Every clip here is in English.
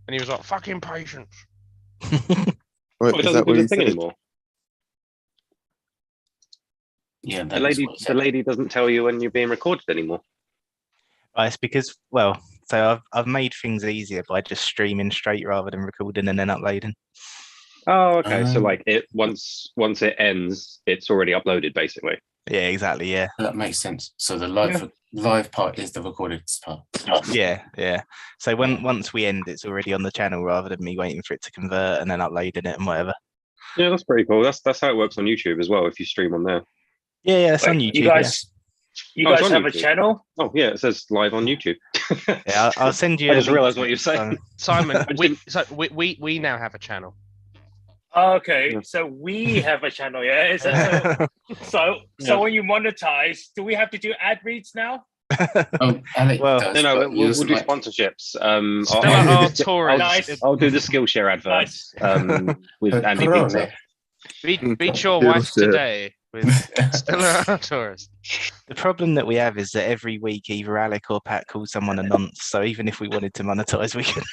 And he was like, "Fucking patience." Wait, He is doesn't that do what the you thing said? anymore. Yeah, The lady doesn't tell you when you're being recorded anymore. It's because, so I've made things easier by just streaming straight rather than recording and then uploading. Oh, okay. So like it once it ends, it's already uploaded, basically. Yeah, exactly. Yeah. That makes sense. So the live part is the recorded part. Yeah. So once we end, it's already on the channel rather than me waiting for it to convert and then uploading it and whatever. Yeah, that's pretty cool. That's how it works on YouTube as well. If you stream on there. Yeah, it's on YouTube. You guys have a channel? Oh yeah, it says live on YouTube. Yeah, I'll send you. I just realised what you're saying, Simon. we now have a channel. Okay, so we have a channel. Yeah, is that so when you monetize, do we have to do ad reads now? Alec does, no, we'll do sponsorships. I'll do the Skillshare adverts with Andy Pizza. Beat your wife today with Stella Artois. The problem that we have is that every week either Alec or Pat calls someone a nonce. So even if we wanted to monetize, we can.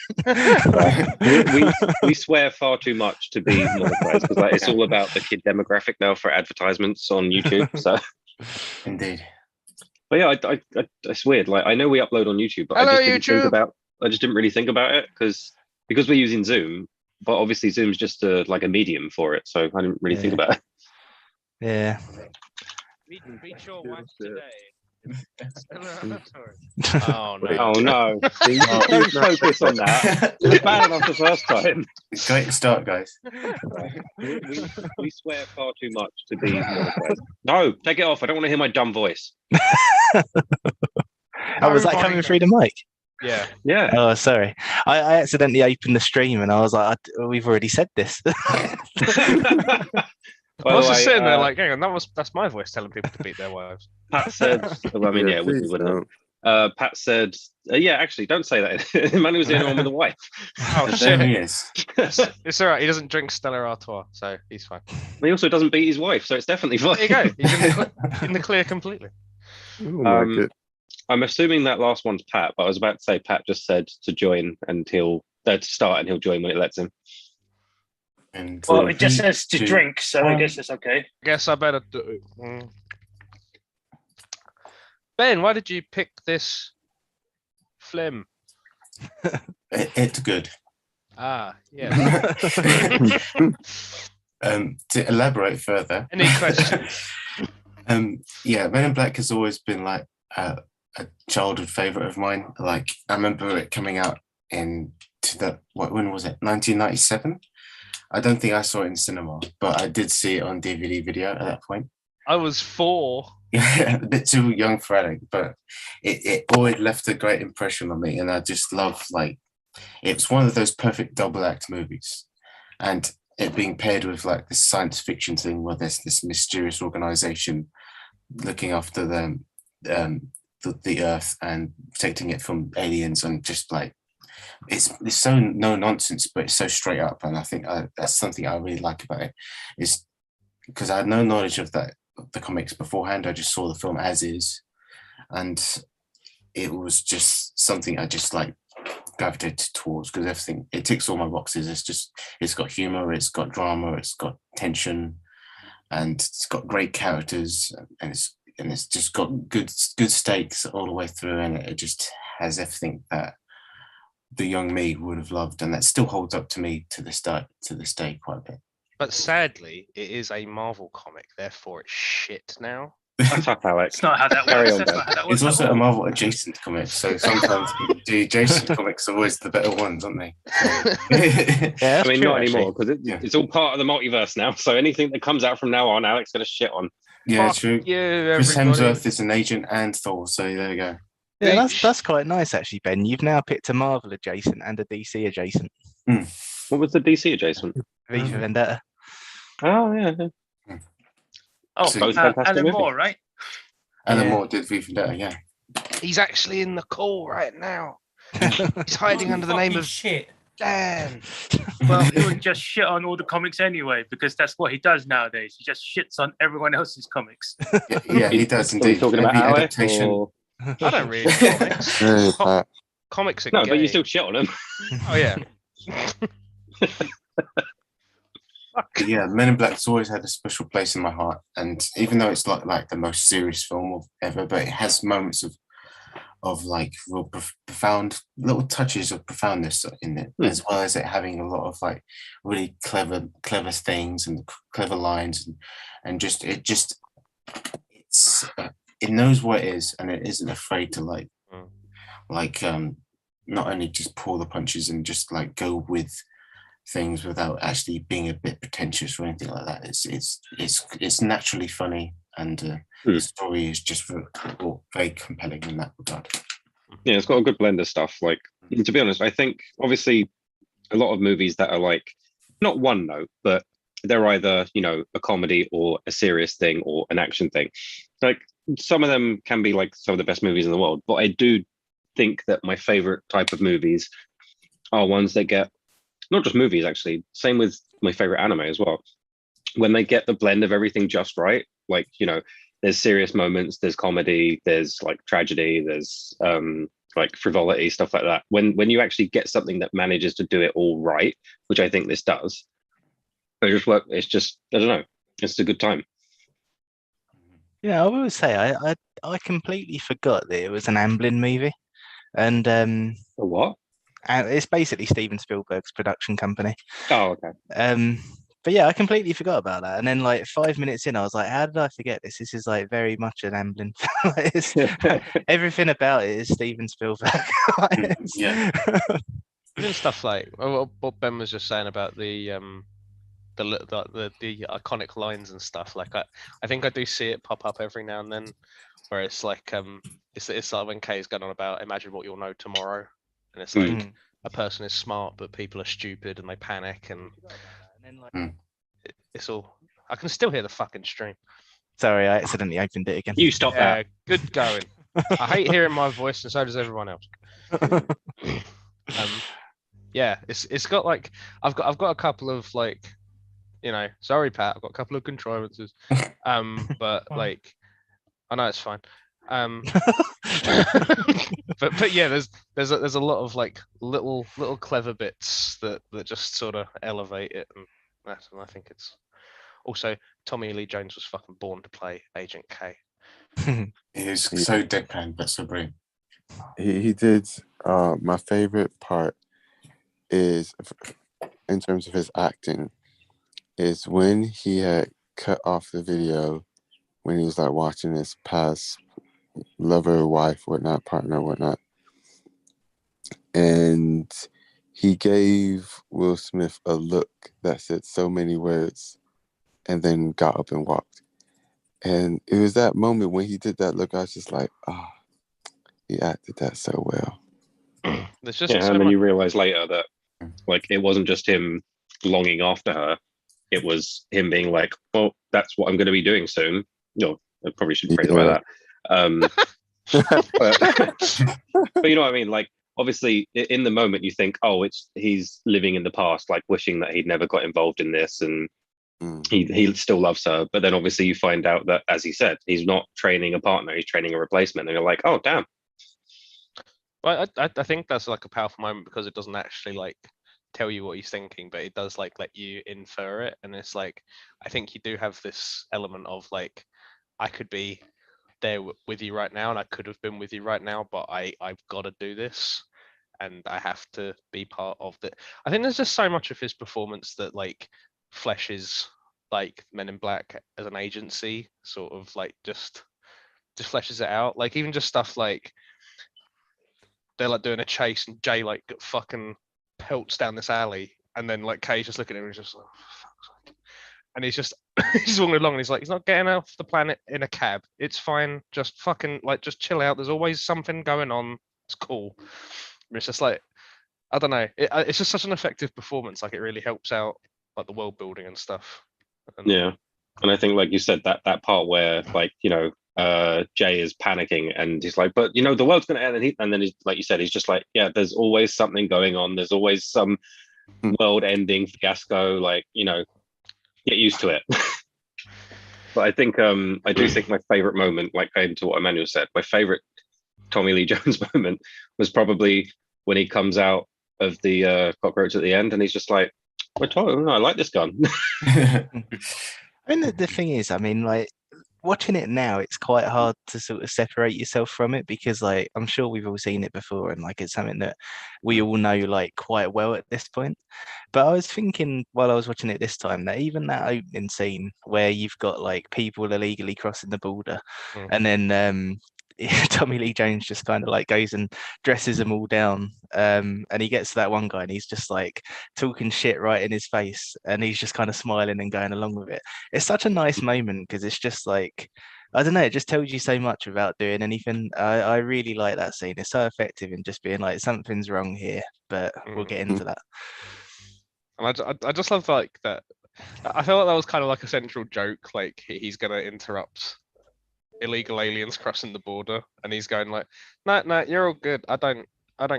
we swear far too much to be monetized because it's all about the kid demographic now for advertisements on YouTube. So indeed. But yeah, it's weird. Like I know we upload on YouTube, but I just didn't really think about it because we're using Zoom. But obviously, Zoom's just a medium for it, so I didn't really think about it. Yeah. Beat your wife today. Oh no! Don't focus on that. It was bad enough the first time. Great start, guys. We swear far too much to be monetized. No, take it off. I don't want to hear my dumb voice. Was that coming through the mic? Yeah. Oh, sorry. I accidentally opened the stream and I was like, we've already said this. I was just sitting there like, hang on, that's my voice telling people to beat their wives. Pat said, we wouldn't. Pat said, actually, don't say that. Manny was the only one with a wife. Oh, shit. He is. It's all right. He doesn't drink Stella Artois, so he's fine. He also doesn't beat his wife, so it's definitely fine. There you go. He's in the clear completely. I'm assuming that last one's Pat, but I was about to say Pat just said to join and he'll start and he'll join when it lets him. Well, it just says to drink, so I guess it's okay. I guess I better do it. Ben, why did you pick this phlegm? It's good. Ah, yeah. To elaborate further. Any questions? Men in Black has always been like a childhood favorite of mine. Like I remember it coming out when was it? 1997. I don't think I saw it in cinema, but I did see it on DVD video at that point. I was 4. Yeah, a bit too young for Alec, but it always left a great impression on me, and I just love it's one of those perfect double act movies, and it being paired with like this science fiction thing where there's this mysterious organization looking after the Earth and protecting it from aliens, and just like it's so no nonsense, but it's so straight up, and I think that's something I really like about it. Is because I had no knowledge of the comics beforehand. I just saw the film as is, and it was just something I just like gravitated towards because everything it ticks all my boxes. It's got humor, it's got drama, it's got tension, and it's got great characters, and it's just got good stakes all the way through, and it just has everything that the young me would have loved, and that still holds up to me to this day quite a bit. But sadly, it is a Marvel comic, therefore it's shit now. That's up, Alex. It's not how that works. It's also a Marvel adjacent comic, so sometimes the adjacent comics are always the better ones, aren't they? Yeah, I mean, not anymore because it's all part of the multiverse now. So anything that comes out from now on, Alex gonna shit on. Yeah, true. Yeah, Chris Hemsworth is an agent and Thor, so there you go. Yeah, that's quite nice actually, Ben. You've now picked a Marvel adjacent and a DC adjacent. What was the DC adjacent? V for Vendetta. Oh yeah. Oh, Alan Moore, right? Alan Moore did V for Vendetta, yeah. He's actually in the call right now. He's hiding under the name of shit. Dan. Well, he would just shit on all the comics anyway, because that's what he does nowadays. He just shits on everyone else's comics. Yeah, he does indeed. Talking about adaptation. Or... I don't read comics. Comics are no, gay. but you still shit on them. Oh yeah. Yeah, Men in Black's always had a special place in my heart, and even though it's not like the most serious film of ever, but it has moments of like real profound little touches of profoundness in it, as well as it having a lot of like really clever things and clever lines, and just it knows what it is, and it isn't afraid to not only just pull the punches and just like go with things without actually being a bit pretentious or anything like that. It's naturally funny, and the story is just very compelling in that regard. Yeah, it's got a good blend of stuff. Like, to be honest, I think obviously a lot of movies that are like not one note, but they're either, you know, a comedy or a serious thing or an action thing. Like, some of them can be like some of the best movies in the world, but I do think that my favorite type of movies are ones that get, not just movies actually, same with my favorite anime as well, when they get the blend of everything just right. Like, you know, there's serious moments, there's comedy, there's like tragedy, there's like frivolity, stuff like that. When you actually get something that manages to do it all right, which I think this does, it's just, I don't know, it's a good time. Yeah, I will say I completely forgot that it was an Amblin movie, and A what? and it's basically Steven Spielberg's production company. Oh, okay. But yeah, I completely forgot about that. And then like 5 minutes in, I was like, how did I forget this? This is like very much an Amblin. Everything about it is Steven Spielberg. Yeah. Even stuff like what Ben was just saying about the iconic lines and stuff. Like I think I do see it pop up every now and then, where it's like it's like when Kay's going on about imagine what you'll know tomorrow, and it's like a person is smart but people are stupid and they panic, and then like it's all. I can still hear the fucking stream. Sorry, I accidentally opened it again. You stop that. Good going. I hate hearing my voice, and so does everyone else. Yeah, it's got like I've got a couple of like, you know, sorry Pat, I've got a couple of contrivances, but like I know it's fine. But yeah, there's a lot of like little clever bits that just sort of elevate it, and I think it's also Tommy Lee Jones was fucking born to play Agent K. He was so deadpan but so brilliant. He did. My favorite part is, in terms of his acting, is when he had cut off the video when he was like watching his past lover, wife, whatnot, partner, whatnot, and he gave Will Smith a look that said so many words, and then got up and walked. And it was that moment when he did that look, I was just like, he acted that so well. There's just and then you realize later that like it wasn't just him longing after her, it was him being like, well, that's what I'm going to be doing soon. No, I probably shouldn't phrase it like that. But you know what I mean? Like, obviously in the moment you think, oh, he's living in the past, like wishing that he'd never got involved in this, and he still loves her. But then obviously you find out that, as he said, he's not training a partner, he's training a replacement, and you're like, oh damn. But I think that's like a powerful moment, because it doesn't actually like tell you what he's thinking, but it does like let you infer it. And it's like, I think you do have this element of like, I could be there with you right now, and I could have been with you right now, but I've got to do this, and I have to be part of it. I think there's just so much of his performance that like fleshes like Men in Black as an agency, sort of like just fleshes it out. Like even just stuff like they're like doing a chase, and Jay like fucking pelts down this alley, and then like Kay's just looking at him and he's just like, oh, fuck's sake. And he's just he's walking along, and he's like, he's not getting off the planet in a cab. It's fine. Just fucking like just chill out. There's always something going on. It's cool. And it's just like, I don't know. It's just such an effective performance. Like it really helps out like the world building and stuff. Yeah. And I think like you said, that part where like, you know, Jay is panicking and he's like, but you know, the world's gonna end, and then he's like you said, he's just like, yeah, there's always something going on, there's always some world ending fiasco, like, you know, get used to it. But I think I do think my favorite moment, like going to what Emmanuel said, my favorite Tommy Lee Jones moment was probably when he comes out of the cockroach at the end, and he's just like, I like this gun. I mean, the thing is, I mean, like watching it now, it's quite hard to sort of separate yourself from it because, like, I'm sure we've all seen it before, and like it's something that we all know like quite well at this point. But I was thinking while I was watching it this time that even that opening scene where you've got like people illegally crossing the border, and then Tommy Lee Jones just kind of like goes and dresses them all down. And he gets to that one guy and he's just like talking shit right in his face. And he's just kind of smiling and going along with it. It's such a nice moment because it's just like, I don't know, it just tells you so much without doing anything. I really like that scene. It's so effective in just being like, something's wrong here, but we'll get into that. And I just love like that. I feel like that was kind of like a central joke. Like he's gonna interrupt illegal aliens crossing the border, and he's going like, "No, you're all good. I don't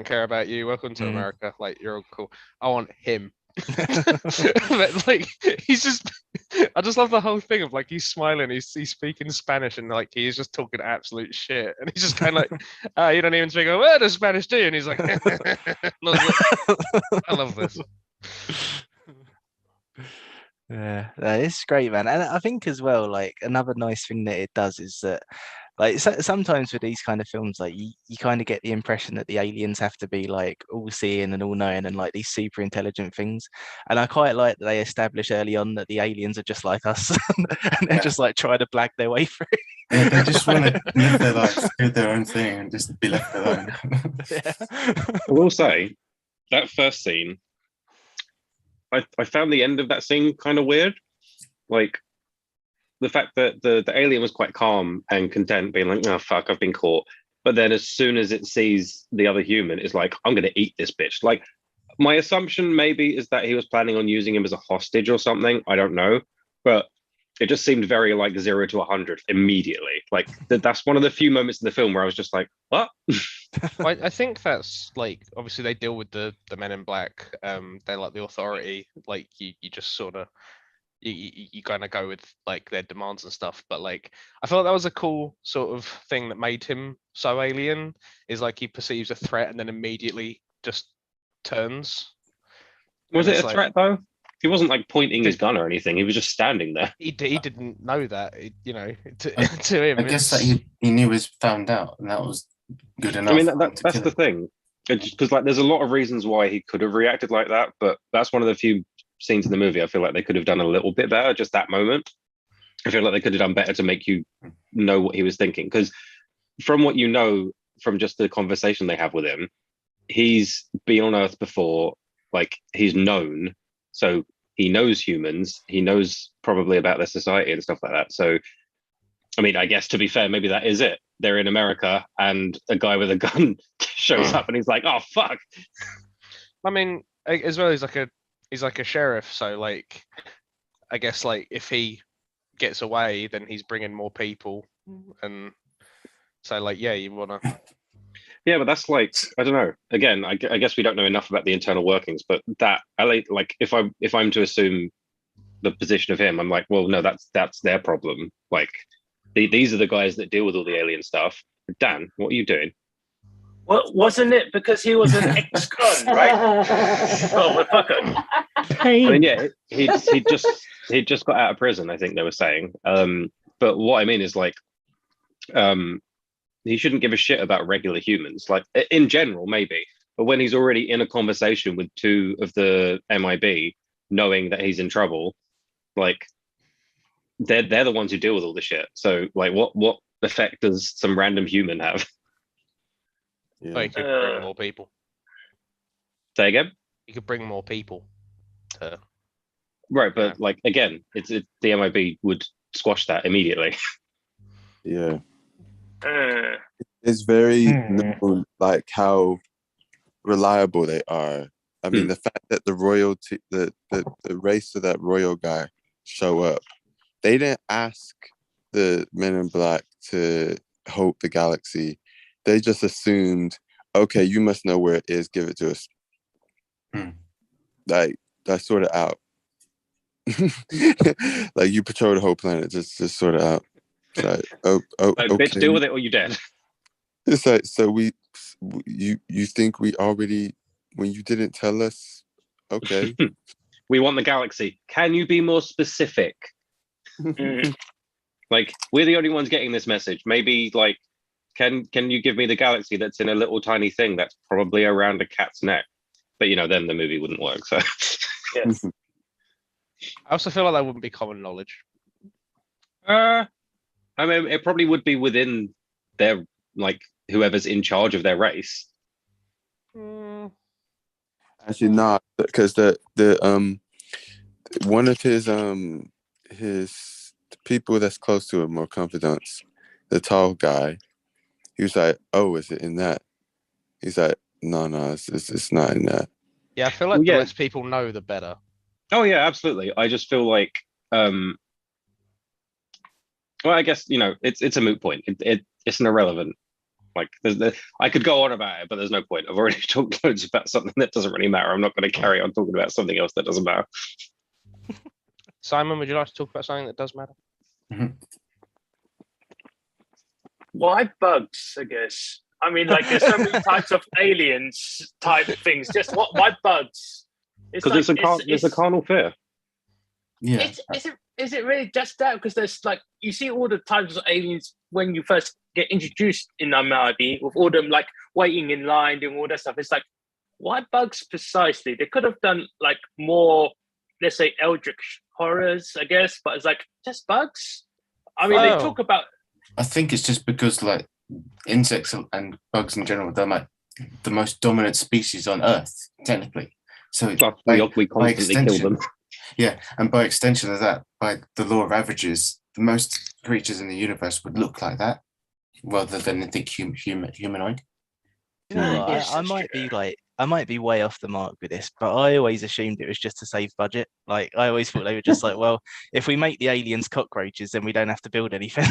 care about you. Welcome to America. Like you're all cool. I want him." But like he's just, I just love the whole thing of like he's smiling, he's speaking Spanish, and like he's just talking absolute shit, and he's just kind of like, you don't even speak a word of Spanish, do you? And he's like, I love this. Yeah, it's great, man. And I think as well, like another nice thing that it does is that, like, sometimes with these kind of films, like you kind of get the impression that the aliens have to be like all seeing and all knowing and like these super intelligent things. And I quite like that they establish early on that the aliens are just like us, and they're just like trying to blag their way through. Yeah, they just want to live their lives, do their own thing, and just be left alone. I will say that first scene, I found the end of that scene kind of weird. Like the fact that the alien was quite calm and content, being like, "Oh fuck, I've been caught." But then as soon as it sees the other human, it's like, "I'm gonna eat this bitch." Like my assumption maybe is that he was planning on using him as a hostage or something. I don't know, but it just seemed very like 0 to 100 immediately. Like that's one of the few moments in the film where I was just like, "What?" I think that's like obviously they deal with the Men in Black. They're like the authority. Like you just sort of you kind of go with like their demands and stuff. But like I felt that was a cool sort of thing that made him so alien. Is like he perceives a threat and then immediately just turns. Was it a threat though? He wasn't like pointing his gun or anything. He was just standing there. He didn't know that. You know, to him. I guess that he knew he was found out, and that was good enough. I mean, that's the thing. Because like, there's a lot of reasons why he could have reacted like that, but that's one of the few scenes in the movie I feel like they could have done a little bit better. Just that moment, I feel like they could have done better to make you know what he was thinking. Because from what you know, from just the conversation they have with him, he's been on Earth before. Like he's known, so he knows humans. He knows probably about their society and stuff like that. So, I mean, I guess to be fair, maybe that is it. They're in America, and a guy with a gun shows up, and he's like, "Oh fuck!" I mean, as well, he's like a sheriff, so like, I guess like if he gets away, then he's bringing more people, and so like, yeah, you wanna. Yeah, but that's like, I don't know. Again, I guess we don't know enough about the internal workings, but that I like if I'm to assume the position of him, I'm like, well, no, that's their problem. Like, these are the guys that deal with all the alien stuff. Dan, what are you doing? Well, wasn't it because he was an ex-con, right? Oh, motherfucker. I mean, yeah, he just got out of prison. I think they were saying. But what I mean is like, he shouldn't give a shit about regular humans. Like in general, maybe, but when he's already in a conversation with two of the MIB, knowing that he's in trouble, like they're the ones who deal with all the shit. So like, what effect does some random human have? Yeah. Well, you could bring more people. Say again. You could bring more people. Right, but like again, it's the MIB would squash that immediately. Yeah. It's very known, like how reliable they are. I mean, the fact that the royalty, the race of that royal guy show up, they didn't ask the Men in Black to hope the galaxy. They just assumed, okay, you must know where it is. Give it to us. Like that's sort of out. Like you patrol the whole planet, just sort of out. It's like, like, okay. Bitch, deal with it or you dead. It's like, so you think we already when you didn't tell us. Okay. We want the galaxy. Can you be more specific? Like, we're the only ones getting this message. Maybe, like, can you give me the galaxy that's in a little tiny thing that's probably around a cat's neck? But then the movie wouldn't work. So Yes. I also feel like that wouldn't be common knowledge. I mean, it probably would be within their, like, whoever's in charge of their race. Actually, not because the one of his people that's close to him or confidants, the tall guy, he was like, "Oh, is it in that?" He's like, "No, it's not in that." Yeah, I feel like the less people know, the better. Oh yeah, absolutely. I just feel like, well, I guess it's a moot point. It's an irrelevant. Like, I could go on about it, but there's no point. I've already talked loads about something that doesn't really matter. I'm not going to carry on talking about something else that doesn't matter. Simon, would you like to talk about something that does matter? Why bugs, I guess. I mean, like, there's so many types of aliens type things. Just why bugs? Because it's a carnal fear. Yeah. Is it really just that? Because there's, like, you see all the types of aliens when you first get introduced in MLB, with all them, like, waiting in line, doing all that stuff. It's like, why bugs precisely? They could have done, like, more, let's say, eldritch horrors, I guess, but it's like, just bugs? I mean, they talk about... I think it's just because, like, insects and bugs in general, they're like the most dominant species on Earth, technically. So we constantly kill them. Yeah, and by extension of that, by the law of averages, the most creatures in the universe would look like that, rather than anything humanoid. I might be way off the mark with this, but I always assumed it was just to save budget. Like, I always thought they were just like, well, if we make the aliens cockroaches, then we don't have to build anything.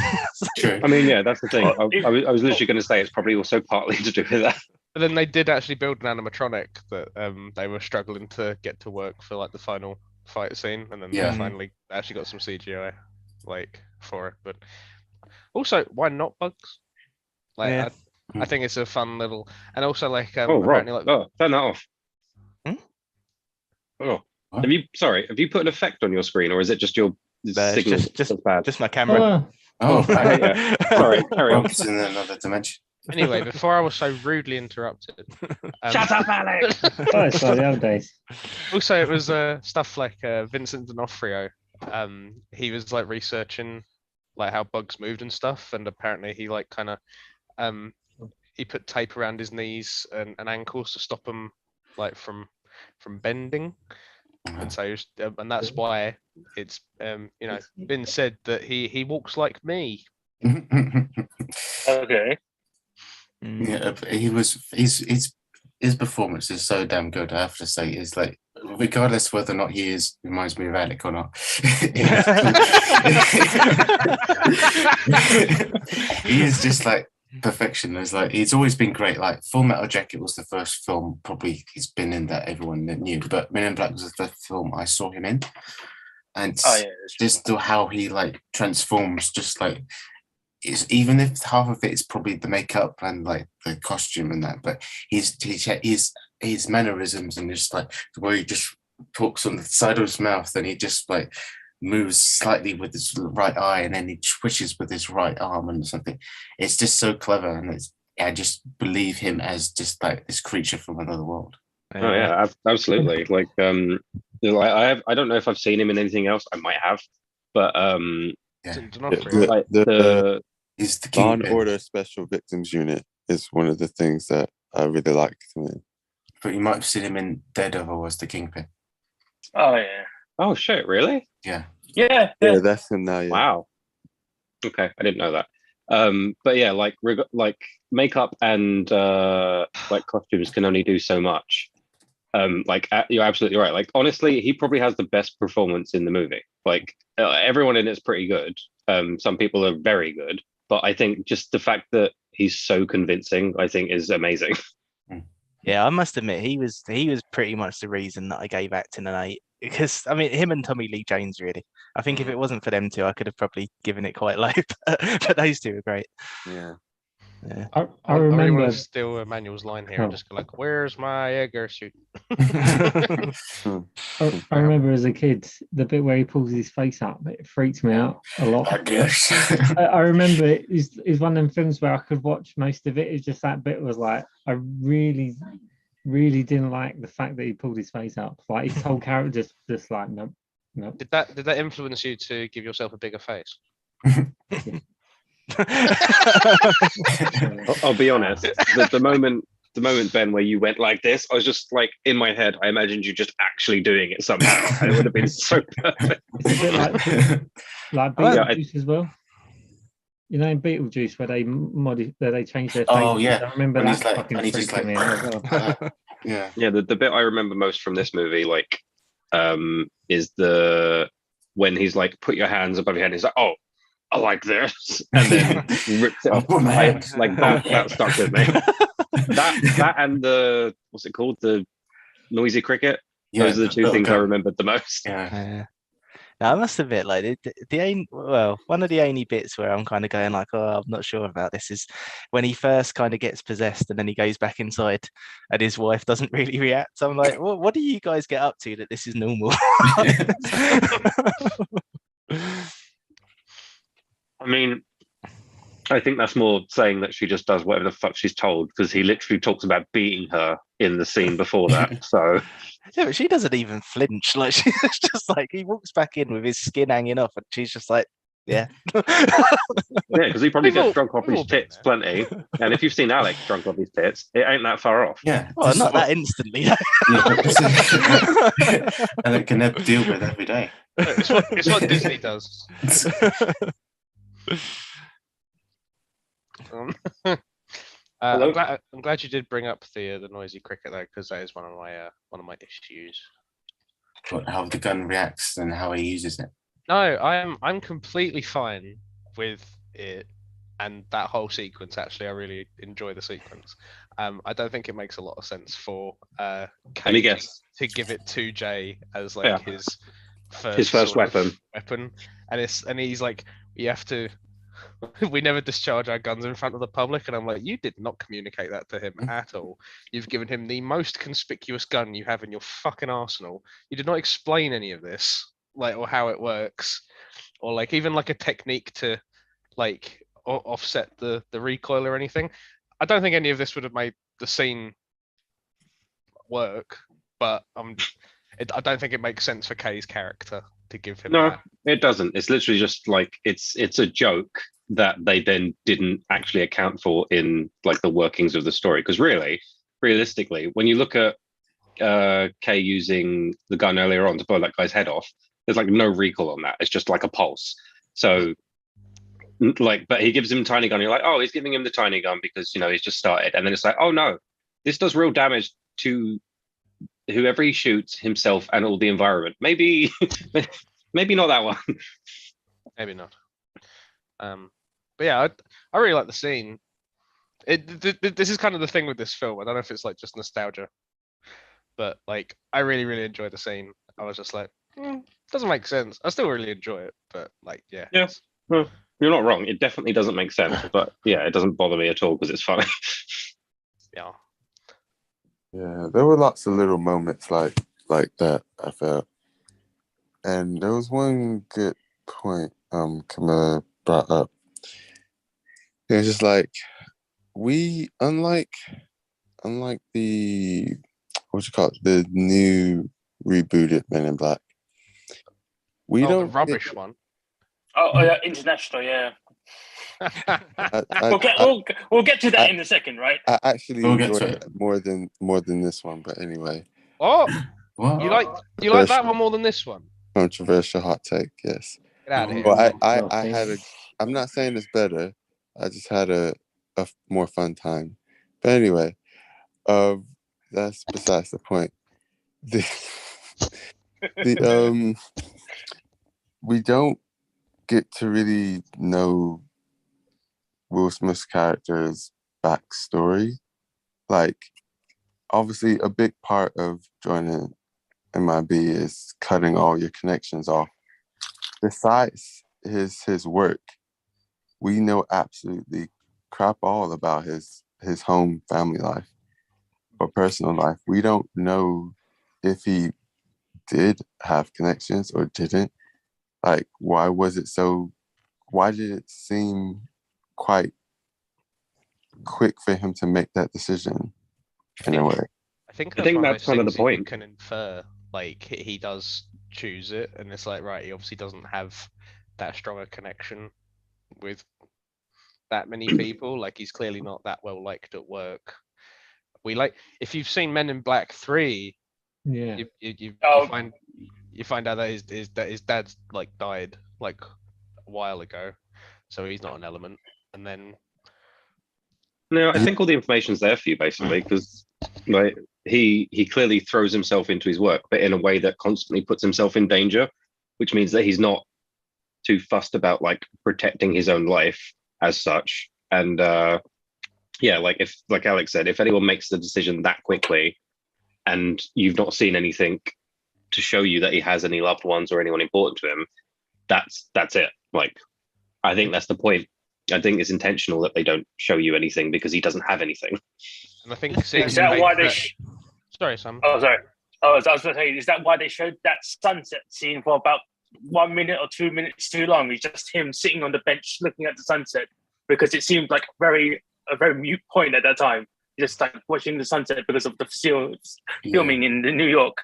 True. I mean, yeah, that's the thing. I was literally going to say it's probably also partly to do with that. But then they did actually build an animatronic that they were struggling to get to work for, like, the final fight scene, and then they finally actually got some CGI like for it. But also, why not bugs? Like, I think it's a fun little, and also, like, apparently, like, turn that off. Oh, have you put an effect on your screen, or is it just your signal? Just my camera. Yeah. Sorry, carry on. It's in another dimension. Anyway, before I was so rudely interrupted. Shut up, Alex! It's like the old days. Also, it was stuff like Vincent D'Onofrio. He was, like, researching, like, how bugs moved and stuff, and apparently he, like, kind of he put tape around his knees and ankles to stop them, like, from bending. And so and that's why it's been said that he walks like me. Okay. Yeah, his performance is so damn good. I have to say, it's like, regardless whether or not he reminds me of Alec or not, he is just like perfection. It's like, he's always been great. Like, Full Metal Jacket was the first film probably he's been in that everyone knew, but Men in Black was the first film I saw him in, and just how he, like, transforms, just like, even if half of it is probably the makeup and, like, the costume and that, but his mannerisms and just, like, the way he just talks on the side of his mouth, and he just, like, moves slightly with his right eye, and then he twitches with his right arm and something. It's just so clever, and I just believe him as just, like, this creature from another world. Oh yeah, absolutely. Like, I don't know if I've seen him in anything else. I might have, but He's the Law and Order Special Victims Unit is one of the things that I really liked him in. But you might have seen him in Daredevil as the Kingpin. Oh yeah. Oh shit! Really? Yeah. Yeah, that's him now. Yeah. Wow. Okay, I didn't know that. But yeah, like makeup and like costumes can only do so much. You're absolutely right. Like, honestly, he probably has the best performance in the movie. Like, everyone in it's pretty good. Some people are very good, but I think just the fact that he's so convincing, I think, is amazing. Yeah, I must admit, he was pretty much the reason that I gave acting an 8. Because, I mean, him and Tommy Lee Jones, really. I think if it wasn't for them two, I could have probably given it quite low. But those two are great. Yeah. Yeah. I I really remember. want to steal Emmanuel's line here and Oh. just go like, "Where's my Edgar suit?" I remember as a kid the bit where he pulls his face up. It freaks me out a lot. I guess. I remember it's one of them films where I could watch most of it. It's just that bit was like I really didn't like the fact that he pulled his face up. Like his whole character just like no. Did that influence you to give yourself a bigger face? I'll be honest. The moment Ben where you went like this, I was just like in my head. I imagined you just actually doing it somehow, and it would have been so perfect. It's a bit like Beetlejuice as well. You know, in Beetlejuice where they change their face. Oh yeah, I remember when that he's like, fucking and he just freaking like, me out as well. yeah. Yeah, the bit I remember most from this movie, like, is the when he's like, "Put your hands above your head." He's like, "Oh, I like this," and then rips it I'll off. put my hands. Like that stuck with me. That and the what's it called? The noisy cricket. Yeah, Those are the two little things I gun. remembered the most. Yeah. Now, I must admit, like one of the only bits where I'm kind of going like, oh, I'm not sure about this is when he first kind of gets possessed and then he goes back inside and his wife doesn't really react. So I'm like, well, what do you guys get up to that this is normal? I mean, I think that's more saying that she just does whatever the fuck she's told, because he literally talks about beating her in the scene before that. So yeah, but she doesn't even flinch. Like she's just like he walks back in with his skin hanging off, and she's just like, yeah. yeah, because he probably We've gets all- drunk off we've all his been tits there. plenty. And if you've seen Alex drunk off his tits, it ain't that far off. Yeah. Well, this is not what- that instantly. and it can deal with every day. It's what Disney does. I'm glad you did bring up the noisy cricket though, because that is one of my issues. How the gun reacts and how he uses it. No, I'm completely fine with it and that whole sequence. Actually, I really enjoy the sequence. I don't think it makes a lot of sense for Let me Kate guess. to give it to Jay as like Yeah. his first His first sort of weapon. and he's like, we have to. We never discharge our guns in front of the public, and I'm like, you did not communicate that to him at all. You've given him the most conspicuous gun you have in your fucking arsenal. You did not explain any of this, like, or how it works, or like even like a technique to like offset the recoil or anything. I don't think any of this would have made the scene work, but I don't think it makes sense for Kay's character to give him No, that. it doesn't. It's literally just like it's a joke that they then didn't actually account for in like the workings of the story. Because realistically, when you look at Kay using the gun earlier on to blow that guy's head off, there's like no recoil on that. It's just like a pulse. So like, but he gives him a tiny gun. You're like, oh, he's giving him the tiny gun because he's just started. And then it's like, oh no, this does real damage to whoever he shoots, himself, and all the environment. Maybe not that one. Maybe not. But yeah, I really like the scene. This is kind of the thing with this film. I don't know if it's like just nostalgia, but like I really, really enjoy the scene. I was just like, doesn't make sense. I still really enjoy it, but like, yeah. Yes. Well, you're not wrong. It definitely doesn't make sense, but yeah, it doesn't bother me at all because it's funny. Yeah. Yeah, there were lots of little moments like that, I felt. And there was one good point Camilla brought up. It was just like we unlike the the new rebooted Men in Black. We the don't rubbish one. Oh yeah, international, yeah. We'll get to that in a second, right? I actually We'll get enjoyed to it more than this one, but anyway. Oh, What? you like that one more than this one? Controversial hot take, yes. Get out of here. Well, I Oh, had I'm not saying it's better. I just had a more fun time. But anyway, that's besides the point. The we don't get to really know Will Smith's character's backstory. Like, obviously, a big part of joining MIB is cutting all your connections off. Besides his work, we know absolutely crap all about his home family life or personal life. We don't know if he did have connections or didn't. Like, why did it seem quite quick for him to make that decision in a way? I think I that's think one of that's those kind of things the that you point. can infer. Like he does choose it, and it's like, right, he obviously doesn't have that strong a connection with that many people. Like he's clearly not that well liked at work. If you've seen Men in Black 3, Yeah. you Oh. find out that his dad's like died like a while ago, so he's not an element. And then No, I think all the information's there for you basically, because like he clearly throws himself into his work, but in a way that constantly puts himself in danger, which means that he's not too fussed about like protecting his own life as such. And yeah, like if like Alex said, if anyone makes the decision that quickly and you've not seen anything to show you that he has any loved ones or anyone important to him, that's it. Like I think that's the point. I think it's intentional that they don't show you anything because he doesn't have anything. and I think seeing Is him that make why they? that- Sorry, Sam. Oh, sorry. Oh, I was going to say, is that why they showed that sunset scene for about 1 minute or 2 minutes too long? It's just him sitting on the bench looking at the sunset because it seemed like a very mute point at that time. Just like watching the sunset because of the filming in New York.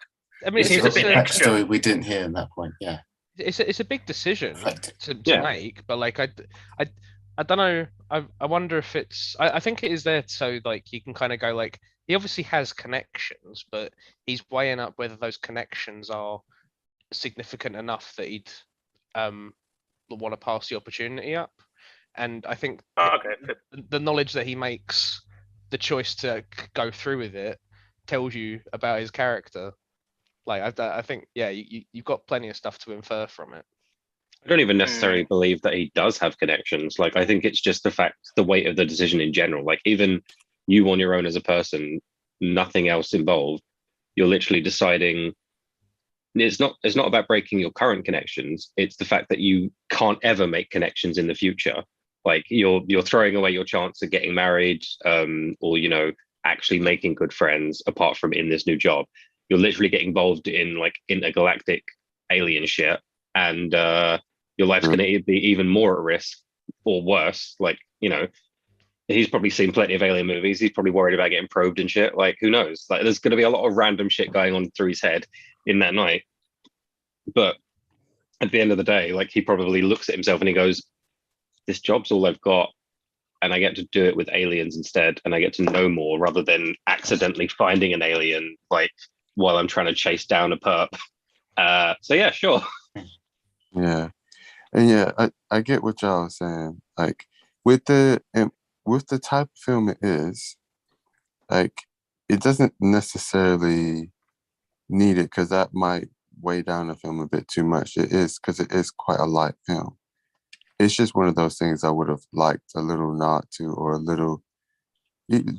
I mean, It seems it's a bit a, extra. Backstory we didn't hear in that point. Yeah, it's a big decision Reflect. to Yeah. make, but like I don't know. I wonder if it's. I think it is there so like you can kind of go like he obviously has connections, but he's weighing up whether those connections are significant enough that he'd want to pass the opportunity up. And I think Oh, okay. the knowledge that he makes the choice to go through with it tells you about his character. Like I think, yeah, you've got plenty of stuff to infer from it. I don't even necessarily believe that he does have connections. Like I think it's just the weight of the decision in general. Like even you on your own as a person, nothing else involved, you're literally deciding it's not about breaking your current connections. It's the fact that you can't ever make connections in the future. Like you're throwing away your chance of getting married, or actually making good friends apart from in this new job. You're literally getting involved in like intergalactic alien shit, and your life's going to be even more at risk or worse. Like he's probably seen plenty of alien movies. He's probably worried about getting probed and shit. Like who knows? Like there's going to be a lot of random shit going on through his head in that night. But at the end of the day, like he probably looks at himself and he goes, this job's all I've got, and I get to do it with aliens instead, and I get to know more rather than accidentally finding an alien like while I'm trying to chase down a perp. So yeah, sure. Yeah. And yeah, I get what y'all are saying. Like with the type of film it is, like it doesn't necessarily need it because that might weigh down the film a bit too much. It is because it is quite a light film. It's just one of those things I would have liked a little nod to, or a little,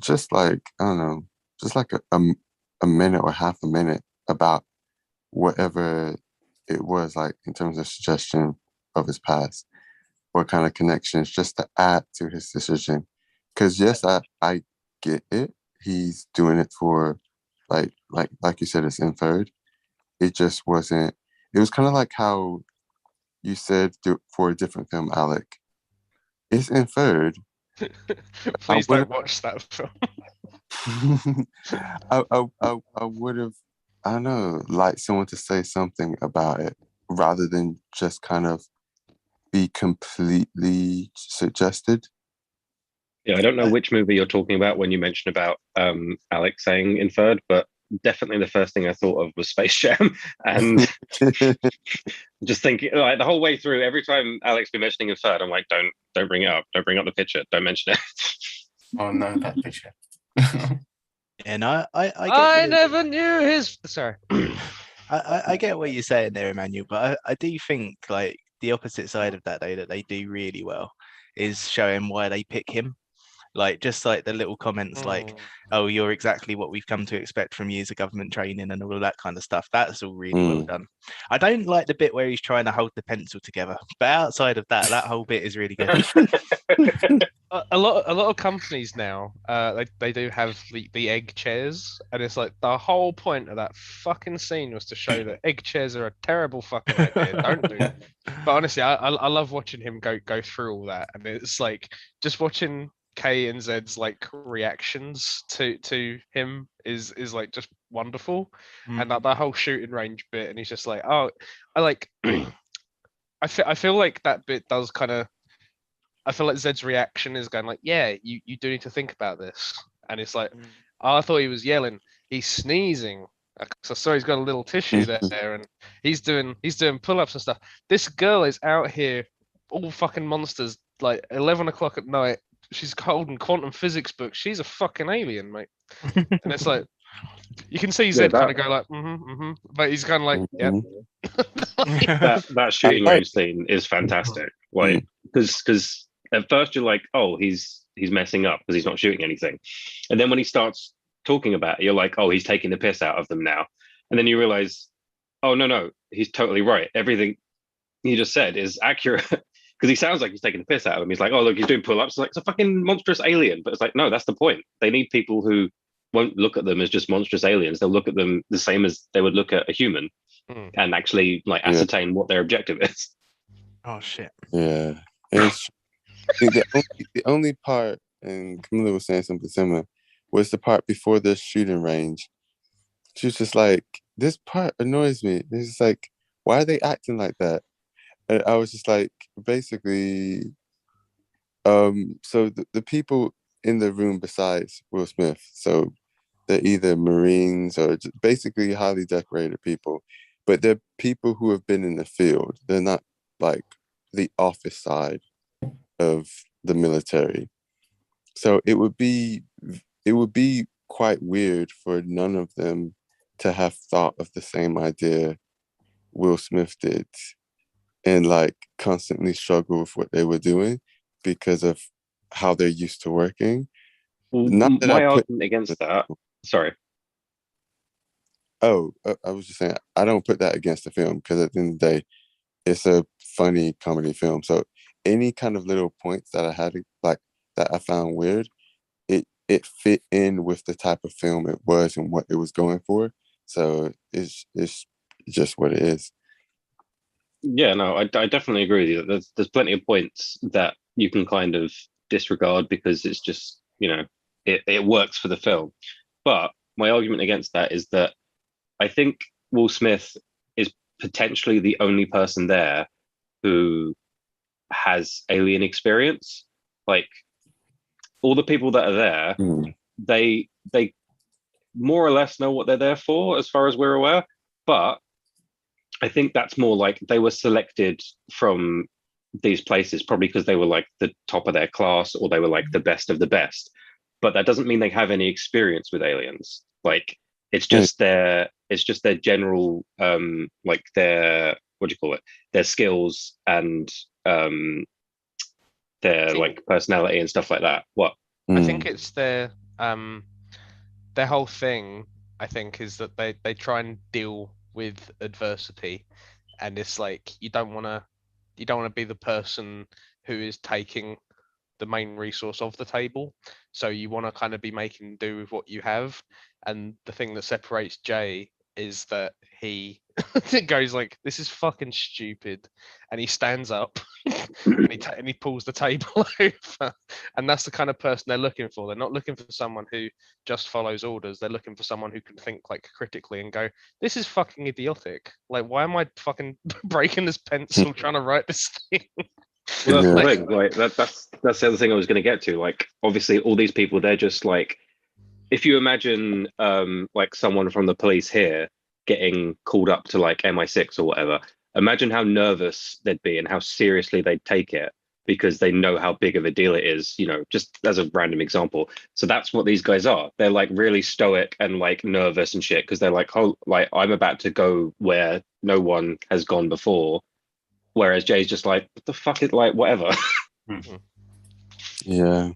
just like, I don't know, just like a minute or half a minute about whatever it was, like in terms of suggestion of his past, what kind of connections, just to add to his decision. Because yes, I get it. He's doing it for, like you said, it's inferred. It just wasn't. It was kind of like how you said for a different film, Alec. It's inferred. Please don't watch that film. I would have, I don't know, liked someone to say something about it rather than just kind of be completely suggested. Yeah, I don't know which movie you're talking about when you mention about Alex saying inferred, but definitely the first thing I thought of was Space Jam. And just thinking, like the whole way through, every time Alex be mentioning inferred, I'm like, don't bring it up. Don't bring up the picture. Don't mention it. Oh no, that picture. And I never knew his. Sorry. I get what you're saying there, Emmanuel, but I do think like the opposite side of that, though, that they do really well is showing why they pick him. Like just like the little comments like, oh, you're exactly what we've come to expect from years of government training and all of that kind of stuff. That's all really well done. I don't like the bit where he's trying to hold the pencil together, but outside of that, that whole bit is really good. a lot of companies now, they do have the egg chairs, and it's like the whole point of that fucking scene was to show that egg chairs are a terrible fucking idea. Don't do. But honestly, I love watching him go through all that, and it's like just watching K and Z's like reactions to him is like just wonderful, and that whole shooting range bit, and he's just like, oh, I like, I feel like that bit does kind of. I feel like Zed's reaction is going like, yeah, you do need to think about this. And it's like, oh, I thought he was yelling. He's sneezing. So I saw he's got a little tissue there, and he's doing pull-ups and stuff. This girl is out here, all fucking monsters, like 11 o'clock at night. She's holding quantum physics books. She's a fucking alien, mate. And it's like, you can see Zed kind of go like, but he's kind of like, yep. that shooting range scene is fantastic. Like, because at first you're like, oh, he's messing up because he's not shooting anything, and then when he starts talking about it, you're like, oh, he's taking the piss out of them now, and then you realize, oh no, he's totally right. Everything he just said is accurate because he sounds like he's taking the piss out of them. He's like, oh look, he's doing pull-ups. Like, it's a fucking monstrous alien, but it's like, no, that's the point. They need people who won't look at them as just monstrous aliens. They'll look at them the same as they would look at a human and actually like ascertain what their objective is. Oh shit. Yeah. It's the only part, and Camilla was saying something similar, was the part before the shooting range. She was just like, this part annoys me. It's just like, why are they acting like that? And I was just like, basically, so the people in the room besides Will Smith, so they're either Marines or just basically highly decorated people, but they're people who have been in the field. They're not like the office side of the military. So it would be quite weird for none of them to have thought of the same idea Will Smith did and like constantly struggle with what they were doing because of how they're used to working. Not that my argument against that. Sorry. Oh, I was just saying, I don't put that against the film because at the end of the day, it's a funny comedy film. So any kind of little points that I had, like that I found weird, it fit in with the type of film it was and what it was going for. So it's just what it is. Yeah, no, I definitely agree with you. There's plenty of points that you can kind of disregard because it's just, you know, it works for the film. But my argument against that is that I think Will Smith is potentially the only person there who has alien experience. Like all the people that are there, they more or less know what they're there for, as far as we're aware. But I think that's more like they were selected from these places probably because they were like the top of their class or they were like the best of the best. But that doesn't mean they have any experience with aliens. Like it's just their general like their, what do you call it, their skills and their like personality and stuff like that. What? I think it's their whole thing, I think, is that they try and deal with adversity, and it's like you don't want to be the person who is taking the main resource of the table, so you want to kind of be making do with what you have. And the thing that separates Jay is that he goes like, this is fucking stupid, and he stands up and he pulls the table over, and that's the kind of person they're looking for. They're not looking for someone who just follows orders. They're looking for someone who can think like critically and go, this is fucking idiotic. Like, why am I fucking breaking this pencil trying to write this thing? Well, that's the thing. Like that's the other thing I was going to get to. Like, obviously, all these people, they're just like, if you imagine like someone from the police here getting called up to like MI6 or whatever, imagine how nervous they'd be and how seriously they'd take it because they know how big of a deal it is, you know, just as a random example. So that's what these guys are. They're like really stoic and like nervous and shit because they're like, oh, like I'm about to go where no one has gone before. Whereas Jay's just like, what the fuck is, like, whatever. Yeah.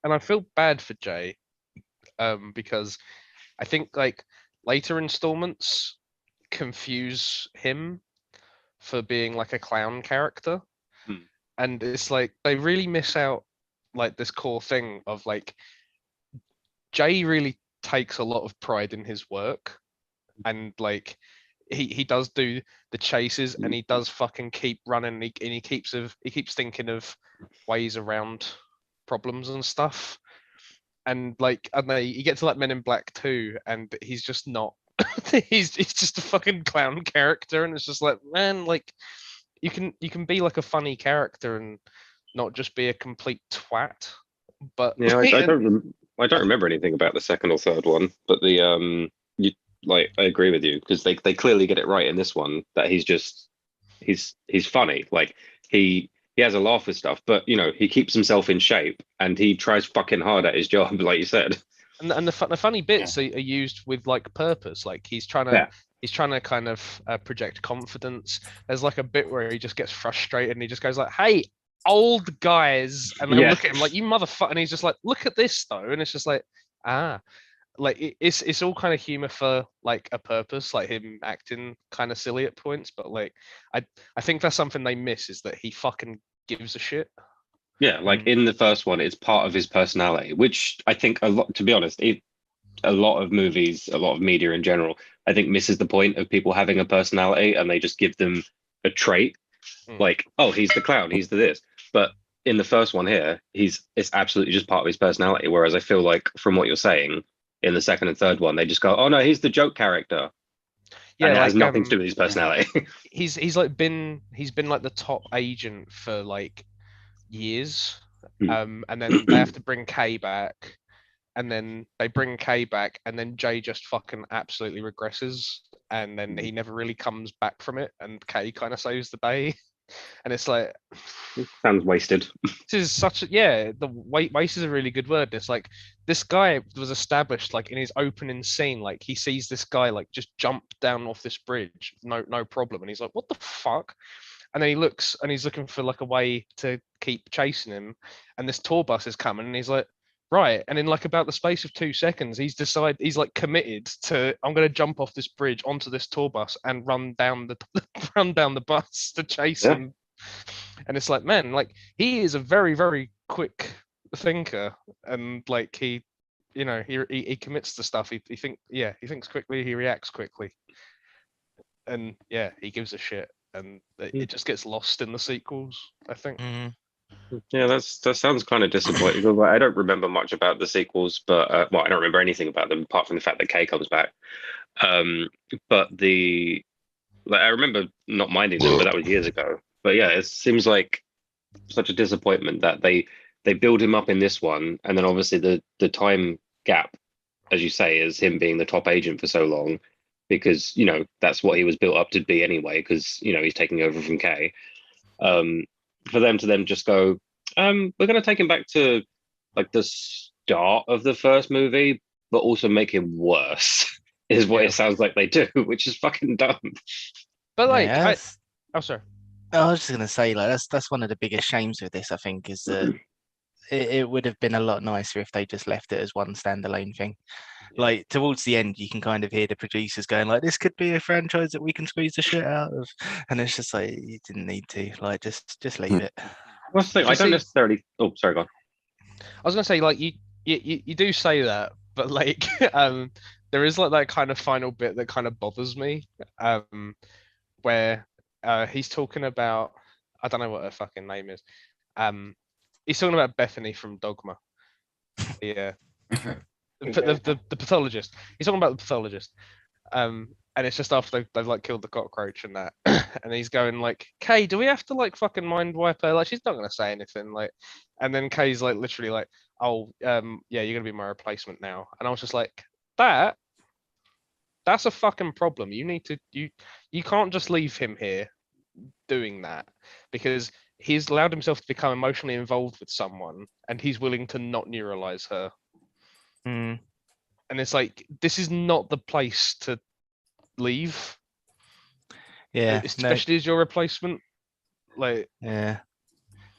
And I feel bad for Jay because I think like later installments confuse him for being like a clown character. And it's like they really miss out like this core thing of like Jay really takes a lot of pride in his work, and like he does do the chases, and he does fucking keep running, and he keeps thinking of ways around problems and stuff. And like, and he gets to like Men in Black 2, and he's just not. he's just a fucking clown character, and it's just like, man, like you can be like a funny character and not just be a complete twat. But Yeah, I don't remember anything about the second or third one, but you like I agree with you because they clearly get it right in this one that he's funny. Like he has a laugh with stuff, but you know he keeps himself in shape and he tries fucking hard at his job, like you said. And the funny bits are used with like purpose. Like he's trying to kind of project confidence. There's like a bit where he just gets frustrated and he just goes like, "Hey, old guys," and they look at him like, "You motherfucker," and he's just like, "Look at this though," and it's just like, like it's all kind of humor for like a purpose, like him acting kind of silly at points, but like I think that's something they miss, is that he fucking gives a shit. Yeah, like in the first one, it's part of his personality, which I think a lot, to be honest, a lot of movies, a lot of media in general, I think misses the point of people having a personality and they just give them a trait. Like, oh, he's the clown, he's the this. But in the first one here, it's absolutely just part of his personality. Whereas I feel like from what you're saying, in the second and third one, they just go, oh no, he's the joke character. Yeah, and it like, has nothing to do with his personality. he's been like the top agent for like years. And then they have to bring Kay back, and then they bring Kay back, and then Jay just fucking absolutely regresses, and then he never really comes back from it, and Kay kind of saves the day. And it's like, sounds wasted. This is such a, yeah, the waste is a really good word. It's like this guy was established like in his opening scene, like he sees this guy like just jump down off this bridge, no problem, and he's like, what the fuck? And then he looks and he's looking for like a way to keep chasing him, and this tour bus is coming, and he's like, right. And in like about the space of 2 seconds, he's like committed to, I'm gonna jump off this bridge onto this tour bus and run down the run down the bus to chase him. And it's like, man, like he is a very, very quick thinker, and like he commits to stuff. He thinks quickly, he reacts quickly, and yeah, he gives a shit, and it just gets lost in the sequels, I think. Yeah, that sounds kind of disappointing. I don't remember much about the sequels, but I don't remember anything about them apart from the fact that Kay comes back. But I remember not minding them, but that was years ago. But yeah, it seems like such a disappointment that they build him up in this one, and then obviously the time gap, as you say, is him being the top agent for so long, because that's what he was built up to be anyway, because he's taking over from Kay. For them to then just go, we're going to take him back to like the start of the first movie, but also make him worse, is what it sounds like they do, which is fucking dumb. But like, sorry. I was just gonna say, like, that's one of the biggest shames with this, I think, is that it would have been a lot nicer if they just left it as one standalone thing. Like towards the end, you can kind of hear the producers going like, "This could be a franchise that we can squeeze the shit out of," and it's just like you didn't need to. Like, just leave it. Well, I don't necessarily. Oh, sorry, go on. I was gonna say, like, you do say that, but like, there is like that kind of final bit that kind of bothers me, where he's talking about, I don't know what her fucking name is. He's talking about Bethany from Dogma. Yeah. The pathologist. He's talking about the pathologist. And it's just after they've like killed the cockroach and that. And he's going like, Kay, do we have to like fucking mind wipe her? Like, she's not gonna say anything. Like, and then Kay's like literally like, oh, yeah, you're gonna be my replacement now. And I was just like, that's a fucking problem. You need to you can't just leave him here doing that, because he's allowed himself to become emotionally involved with someone, and he's willing to not neuralize her. And it's like, this is not the place to leave. Yeah, especially as your replacement. Like, yeah,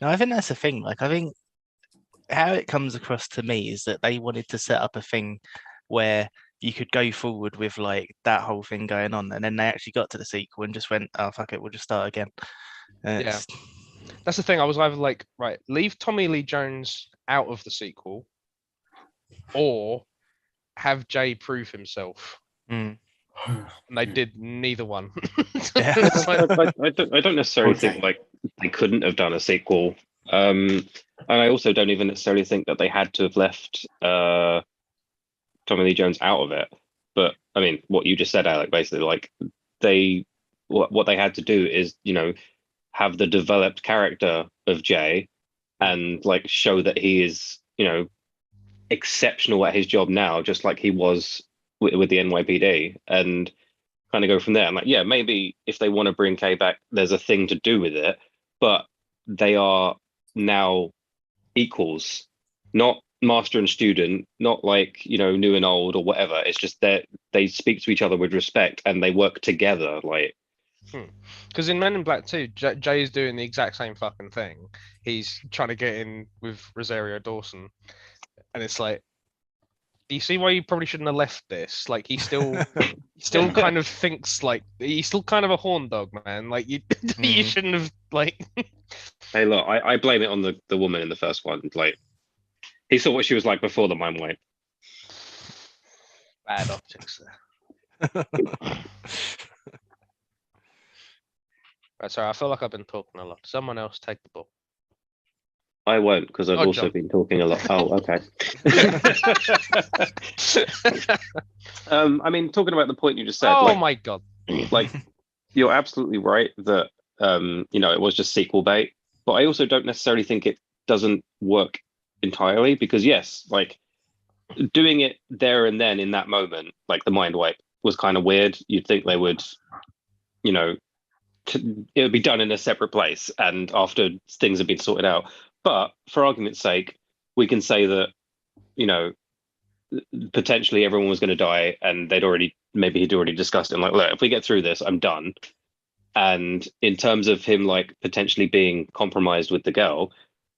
no, I think that's the thing. Like, I think how it comes across to me is that they wanted to set up a thing where you could go forward with like that whole thing going on, and then they actually got to the sequel and just went, oh fuck it, we'll just start again. That's the thing. I was either like, right, leave Tommy Lee Jones out of the sequel, or have Jay prove himself. Mm. And they did neither one. Yeah. It's like- I don't necessarily Okay. think like they couldn't have done a sequel. And I also don't even necessarily think that they had to have left Tommy Lee Jones out of it. But I mean, what you just said, Alec, basically, like what they had to do is, have the developed character of Jay and like show that he is, exceptional at his job now, just like he was with the NYPD, and kind of go from there. I'm like, yeah, maybe if they want to bring Kay back, there's a thing to do with it, but they are now equals, not master and student, not like, new and old or whatever. It's just that they speak to each other with respect and they work together. Like, Because in Men in Black 2, Jay is doing the exact same fucking thing. He's trying to get in with Rosario Dawson, and it's like, do you see why you probably shouldn't have left this? Like, he still kind of thinks like he's still kind of a horn dog, man. Like, you you shouldn't have like. hey, look, I blame it on the woman in the first one. Like, he saw what she was like before the mind wipe. Bad optics there. Right, sorry, I feel like I've been talking a lot. Someone else take the ball. I won't, because I've also John. been talking a lot. Oh, okay. I mean, talking about the point you just said. Oh like, my god! like, you're absolutely right that it was just sequel bait, but I also don't necessarily think it doesn't work entirely, because yes, like doing it there and then in that moment, like the mind wipe was kind of weird. You'd think they would, it would be done in a separate place and after things have been sorted out. But for argument's sake, we can say that, potentially everyone was going to die and maybe he'd already discussed it. And like, look, if we get through this, I'm done. And in terms of him, like potentially being compromised with the girl,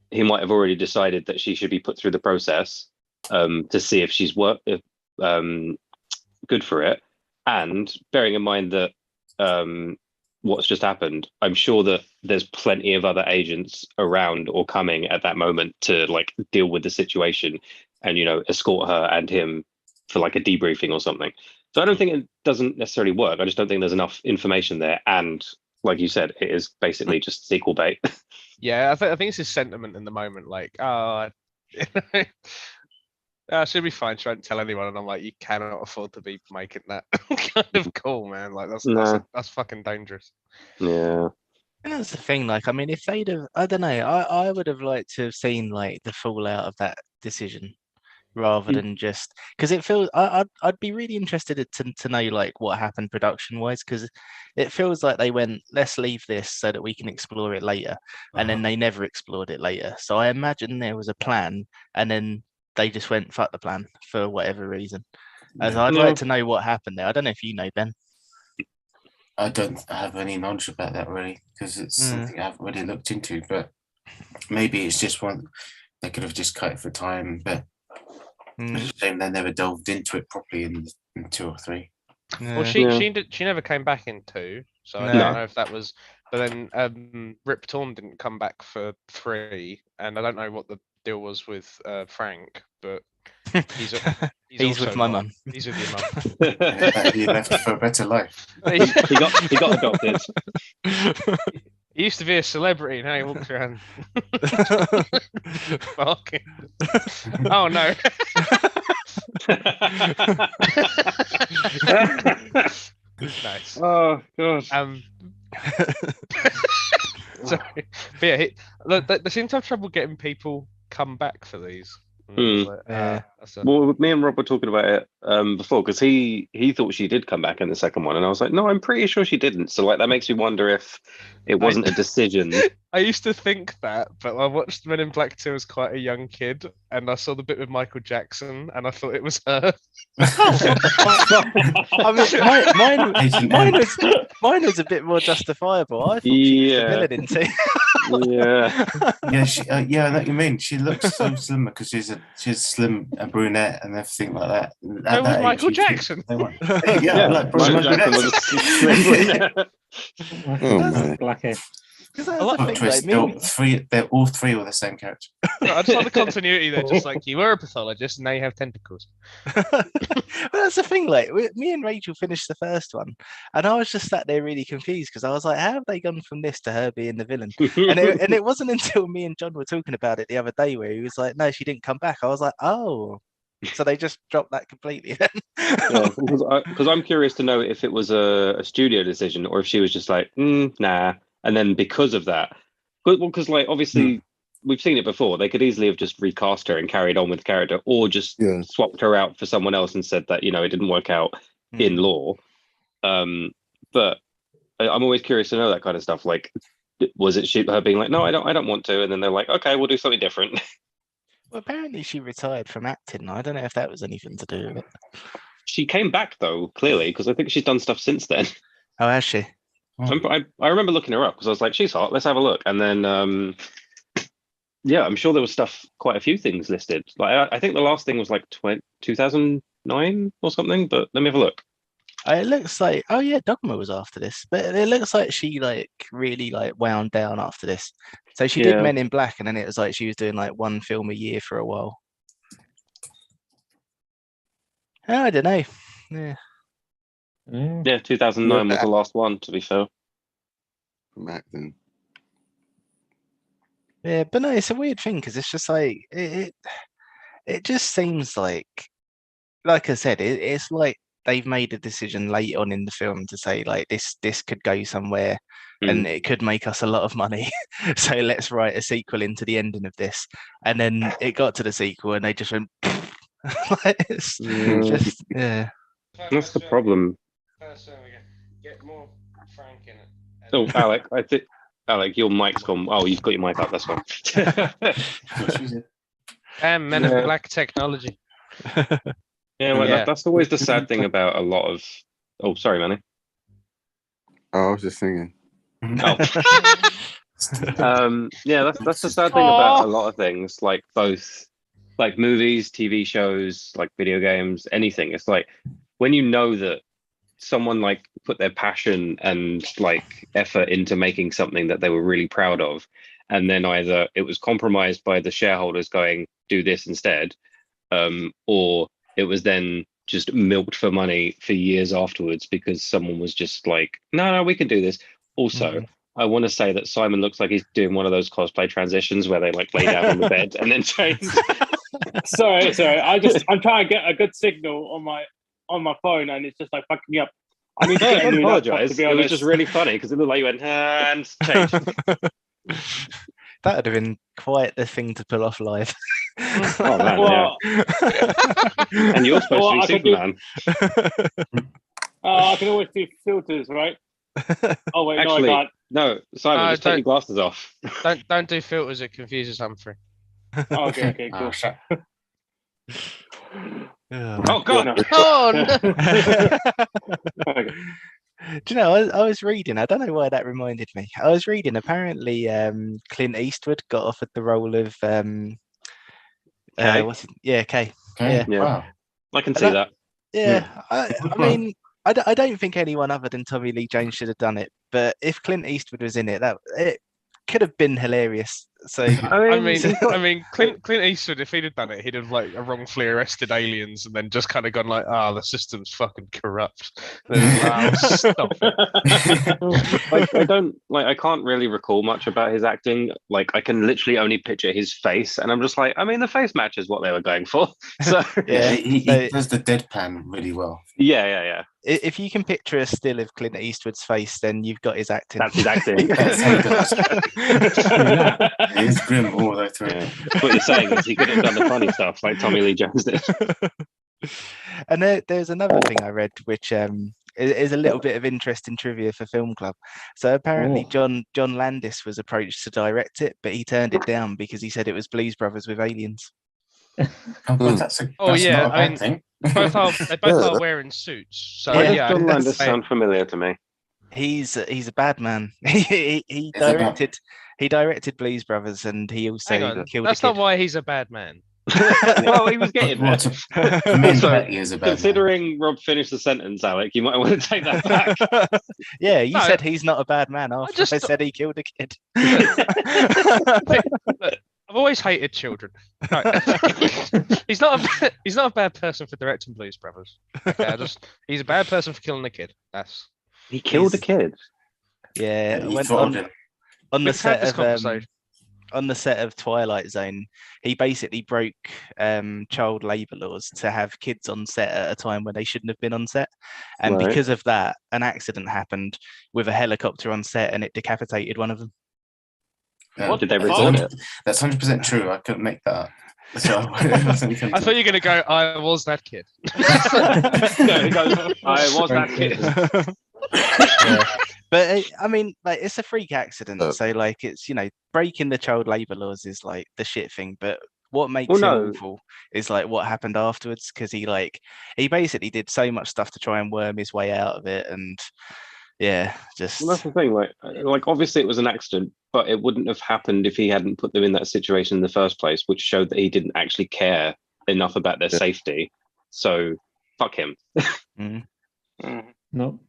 he might have already decided that she should be put through the process to see if she's good for it. And bearing in mind that what's just happened, I'm sure that there's plenty of other agents around or coming at that moment to like deal with the situation and, escort her and him for like a debriefing or something. So I don't think it doesn't necessarily work. I just don't think there's enough information there. And like you said, it is basically just sequel bait. Yeah, I think it's his sentiment in the moment, like, should be fine. She won't tell anyone, and I'm like, you cannot afford to be making that kind of call, man. Like, that's fucking dangerous. Yeah. And that's the thing. Like, I mean, if they'd have, I don't know, I would have liked to have seen like the fallout of that decision, rather than just because it feels. I'd be really interested to know like what happened production wise, because it feels like they went, let's leave this so that we can explore it later, and then they never explored it later. So I imagine there was a plan, and then they just went fuck the plan for whatever reason. As I'd like to know what happened there. I don't know if you know, Ben. I don't have any knowledge about that really, because it's something I haven't really looked into. But maybe it's just one they could have just cut it for time. But it's a shame they never delved into it properly in 2 or 3. Well, she never came back in 2, so I don't know if that was. But then Rip Torn didn't come back for 3, and I don't know what the deal was with Frank, but he's with my mum. He's with your mum. He left for a better life. he got adopted. He used to be a celebrity, now he walks around barking. Oh no. Nice. Oh god. Sorry. But yeah, they seem to have trouble getting people come back for these. Well, me and Rob were talking about it before, because he thought she did come back in the second one, and I was like, no, I'm pretty sure she didn't. So like that makes me wonder if it wasn't a decision. I used to think that, but I watched Men in Black 2 as quite a young kid, and I saw the bit with Michael Jackson, and I thought it was her. I mean, mine was a bit more justifiable. I thought she was the villain in 2. Yeah. Yeah, I know what you mean. She looks so slim because she's slim and brunette and everything like that. That was Michael Jackson. Yeah, like Michael Jackson was a slim brunette. Black hair. Because that's I like- the Plot thing, twist, like, they're all three were the same character. I just like the continuity. They're just like, you were a pathologist and now you have tentacles. well, that's the thing. Like, me and Rachel finished the first one, and I was just sat there really confused because I was like, "How have they gone from this to her being the villain?" And it wasn't until me and John were talking about it the other day where he was like, "No, she didn't come back." I was like, "Oh, so they just dropped that completely." Then. Yeah, because I'm curious to know if it was a studio decision or if she was just like, nah, and then because of that, because like obviously we've seen it before, they could easily have just recast her and carried on with the character, or just Yeah. swapped her out for someone else and said that it didn't work out in law. But I'm always curious to know that kind of stuff. Like, was it her being like, no, I don't want to, and then they're like, okay, we'll do something different. Well, apparently she retired from acting. I don't know if that was anything to do with it. She came back though, clearly, because I think she's done stuff since then. Oh, has she? I remember looking her up because I was like, she's hot. Let's have a look. And then, yeah, I'm sure there was stuff, quite a few things listed. Like I think the last thing was like 2009 or something. But let me have a look. It looks like, oh yeah, Dogma was after this, but it looks like she like really like wound down after this. So she did Yeah. Men in Black, and then it was like she was doing like one film a year for a while. Oh, I don't know. Yeah. Yeah, 2009 was the last one, to be fair. From acting. Yeah, but no, it's a weird thing because it's just like it just seems like I said, it's like they've made a decision late on in the film to say like this could go somewhere and it could make us a lot of money. So let's write a sequel into the ending of this. And then it got to the sequel and they just went like, it's just yeah. That's the problem. Get more Frank in it. Oh, Alec, your mic's gone. Oh, you've got your mic up. That's fine. Damn, Men in Black technology. Yeah, well, Yeah. that's always the sad thing about a lot of. Oh, sorry, Manny. Oh, I was just singing. Oh. Yeah, that's the sad thing about a lot of things, like both like movies, TV shows, like video games, anything. It's like when you know that someone like put their passion and like effort into making something that they were really proud of, and then either it was compromised by the shareholders going, do this instead, or it was then just milked for money for years afterwards because someone was just like, no, we can do this. Also, I want to say that Simon looks like he's doing one of those cosplay transitions where they like lay down on the bed and then change. Sorry. I'm trying to get a good signal on my phone, and it's just like fucking me up. I need to get a new laptop, apologize. to be It honest. was just really funny because it looked like you went and change. That would have been quite the thing to pull off live. Oh man, Well, and you're supposed Well, I to could be do- Superman. I can always do filters, right? Oh wait, Actually, no, I can't. no, Simon, just take your glasses off. Don't do filters. It confuses Humphrey. Oh, okay, cool. shut. Oh god, No. Oh no! Okay. Do you know, I was reading, I don't know why that reminded me. I was reading, apparently Clint Eastwood got offered the role of Kay? Kay. Okay. Yeah. Wow. I can see that. Yeah, I mean, I don't think anyone other than Tommy Lee Jones should have done it, but if Clint Eastwood was in it, it could have been hilarious. So I mean, Clint Eastwood, if he'd have done it, he'd have like wrongfully arrested aliens and then just kind of gone like, the system's fucking corrupt. Then, stop it. I don't like. I can't really recall much about his acting. Like, I can literally only picture his face, and I'm just like, I mean, the face matches what they were going for. So yeah, He does the deadpan really well. yeah. if you can picture a still of Clint Eastwood's face, then you've got his acting. That's his acting. That's how he does. It is grim all the way through. Yeah. What you're saying is he could have done the funny stuff like Tommy Lee Jones did. And there's another thing I read, which is a little bit of interesting trivia for Film Club. So apparently, John Landis was approached to direct it, but he turned it down because he said it was Blues Brothers with aliens. Oh, God, that's not a bad thing. They both are wearing suits. So Why yeah, does John I'd Landis say- sound familiar to me? He's a bad man. He directed Blues Brothers, and he also Hang on, killed that's a not kid. why he's a bad man. Well, he was getting Well, there. to commend Also, Petty as a bad man. Considering Rob finished the sentence, Alec, you might want to take that back. Yeah, you No, said he's not a bad man after I just- said he killed a kid. Look, I've always hated children. No, he's not a bad person for directing Blues Brothers. Okay, he's a bad person for killing a kid. That's He killed a kid. Yeah, He when throttled him. on the We've had set this of conversation. on the set of Twilight Zone, he basically broke child labor laws to have kids on set at a time when they shouldn't have been on set, and Right. because of that, an accident happened with a helicopter on set, and it decapitated one of them. What did they That's record 100% That's 100% true. I couldn't make that up. So it wasn't even I thought you were gonna go. I was that kid. No, he goes, I was that kid. Yeah. But I mean, like, it's a freak accident, Look. so like, it's, you know, breaking the child labor laws is like the shit thing, but what makes Well, him no. awful is like what happened afterwards, because he basically did so much stuff to try and worm his way out of it, and yeah, just Well, that's the thing. Like obviously it was an accident, but it wouldn't have happened if he hadn't put them in that situation in the first place, which showed that he didn't actually care enough about their safety. So fuck him. Mm. No.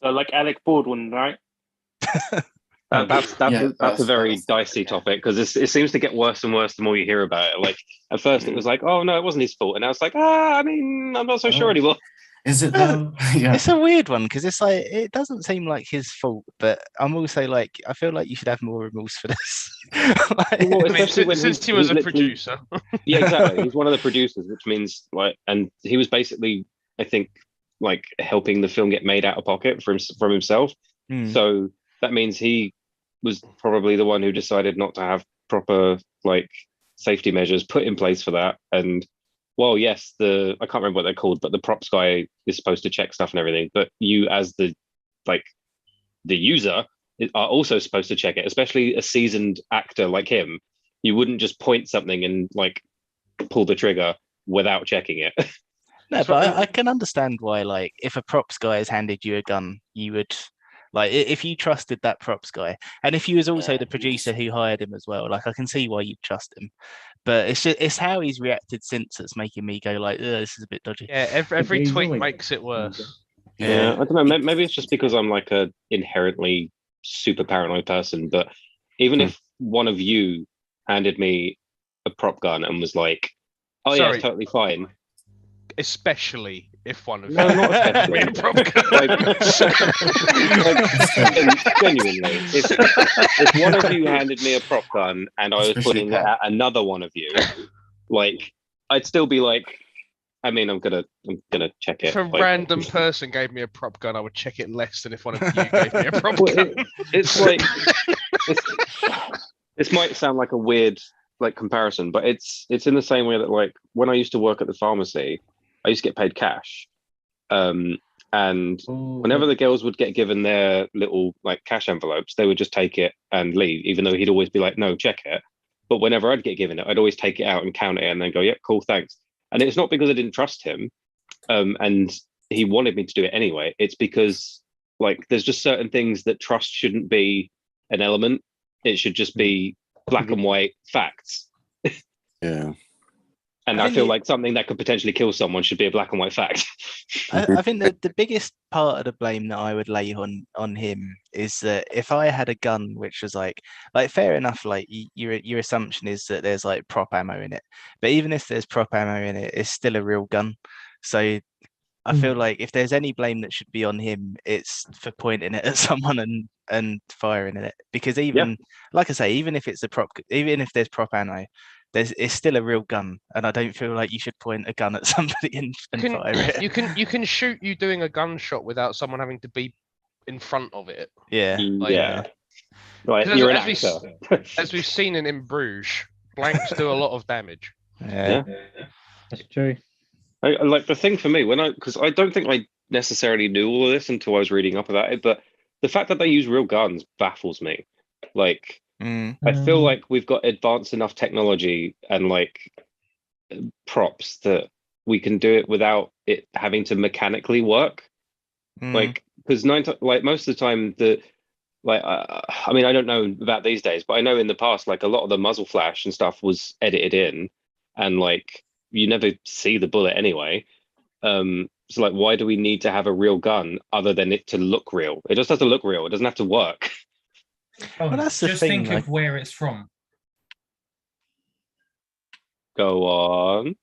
So like Alec Baldwin, right? That's a that's- very dicey topic, because it seems to get worse and worse the more you hear about it. Like at first it was like, oh no, it wasn't his fault, and now it's like, I mean, I'm not so sure Oh. anymore. Is it though? Yeah. It's a weird one because it's like it doesn't seem like his fault, but I'm also like, I feel like you should have more remorse for this. Like, Well, I mean, especially when since he he's was a literally- producer. Yeah, exactly. He's one of the producers, which means like, and he was basically, I think, like helping the film get made out of pocket from himself. mm. So that means he was probably the one who decided not to have proper like safety measures put in place for that. And well, yes, I can't remember what they're called, but the props guy is supposed to check stuff and everything. But you, as the user, are also supposed to check it, especially a seasoned actor like him. You wouldn't just point something and like pull the trigger without checking it. No, but I can understand why, like, if a props guy has handed you a gun, you would, like, if you trusted that props guy, and if he was also Yeah, the producer who hired him as well, like, I can see why you'd trust him. But it's how he's reacted since that's making me go like, this is a bit dodgy. Yeah, every He's tweet always- makes it worse. Yeah, I don't know. Maybe it's just because I'm like a inherently super paranoid person. But even if one of you handed me a prop gun and was like, "Oh yeah, Sorry. it's totally fine," Especially if one of No, you not especially. made a prop gun. Genuinely, if one of you handed me a prop gun and I was Especially putting it Pat. at another one of you, like I'd still be like, I mean, I'm gonna check it. If a like- random person gave me a prop gun, I would check it less than if one of you gave me a prop Well, gun. it's like this might sound like a weird like comparison, but it's in the same way that like when I used to work at the pharmacy, I used to get paid cash, and whenever the girls would get given their little like cash envelopes, they would just take it and leave, even though he'd always be like, no, check it. But whenever I'd get given it, I'd always take it out and count it and then go, yeah, cool, thanks. And it's not because I didn't trust him, and he wanted me to do it anyway. It's because like there's just certain things that trust shouldn't be an element. It should just be black and white facts. Yeah. And I I think feel it- like something that could potentially kill someone should be a black and white fact. I think that the biggest part of the blame that I would lay on him is that if I had a gun which was like fair enough, like your assumption is that there's like prop ammo in it, but even if there's prop ammo in it, it's still a real gun. So I feel like if there's any blame that should be on him, it's for pointing it at someone and firing it, because even like I say, even if there's prop ammo, it's still a real gun, and I don't feel like you should point a gun at somebody and fire it. You can shoot you doing a gunshot without someone having to be in front of it. Yeah. Yeah. Like 'Cause you're an as actor. As we've seen in Bruges, blanks do a lot of damage. Yeah. That's true. I like the thing for me because I don't think I necessarily knew all of this until I was reading up about it, but the fact that they use real guns baffles me. Like Mm. I feel like we've got advanced enough technology and like props that we can do it without it having to mechanically work. Mm. Like because most of the time Like, I mean, I don't know about these days, but I know in the past, like a lot of the muzzle flash and stuff was edited in, and like you never see the bullet anyway. So like, why do we need to have a real gun other than it to look real? It just has to look real. It doesn't have to work. Oh, that's the just thing, think like- of where it's from. Go on.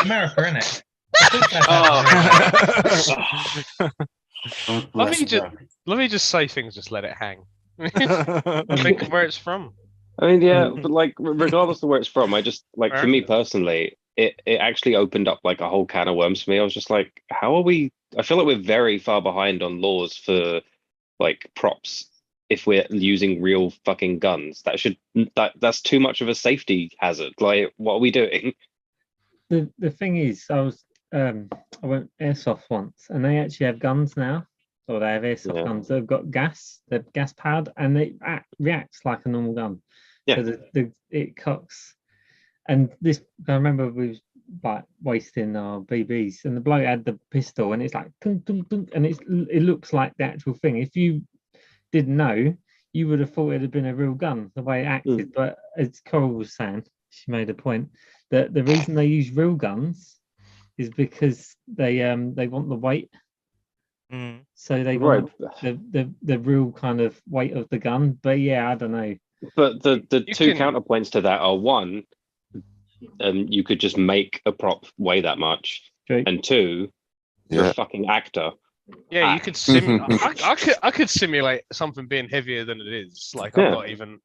America, innit? Oh. God bless just- America. Let me just say things, just let it hang. Think of where it's from. I mean, yeah, but like, regardless of where it's from, I just like, for me Right. personally, it actually opened up like a whole can of worms for me. I was just like, how are we? I feel like we're very far behind on laws for like props if we're using real fucking guns. That's too much of a safety hazard. Like, what are we doing? The thing is, I went airsoft once, and they actually have guns now, or they have airsoft Yeah. guns. They've got gas, they're gas powered, and it reacts like a normal gun. Yeah. So it cocks. And this, I remember we was like wasting our BBs, and the bloke had the pistol, and it's like tunk, tunk, tunk, and it looks like the actual thing. If you didn't know, you would have thought it had been a real gun the way it acted. But as Coral was saying, she made a point that the reason they use real guns is because they want the weight. So they want the real kind of weight of the gun. But yeah, I don't know. But the You two can- counterpoints to that are one, you could just make a prop weigh that much, True. and two, you're Yeah. a fucking actor. Yeah, you could I could simulate something being heavier than it is. Like Yeah. I'm not even.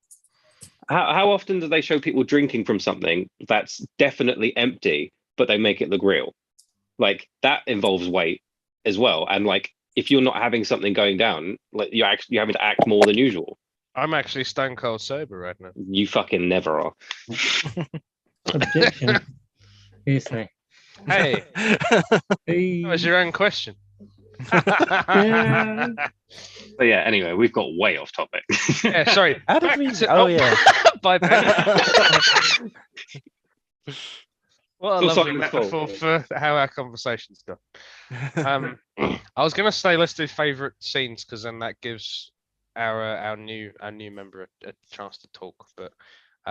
How often do they show people drinking from something that's definitely empty, but they make it look real? Like that involves weight as well. And like if you're not having something going down, like you're having to act more than usual. I'm actually stone cold sober right now. You fucking never are. Objection. Hearsay. Hey, Hey. that was your own question. Yeah. But yeah, anyway, we've got way off topic. Yeah, sorry. How did Back we? to- Oh yeah. Bye, Ben. What a Full lovely Simon's fault. metaphor for how our conversation's gone. I was gonna say let's do favourite scenes because then that gives our new member a chance to talk. But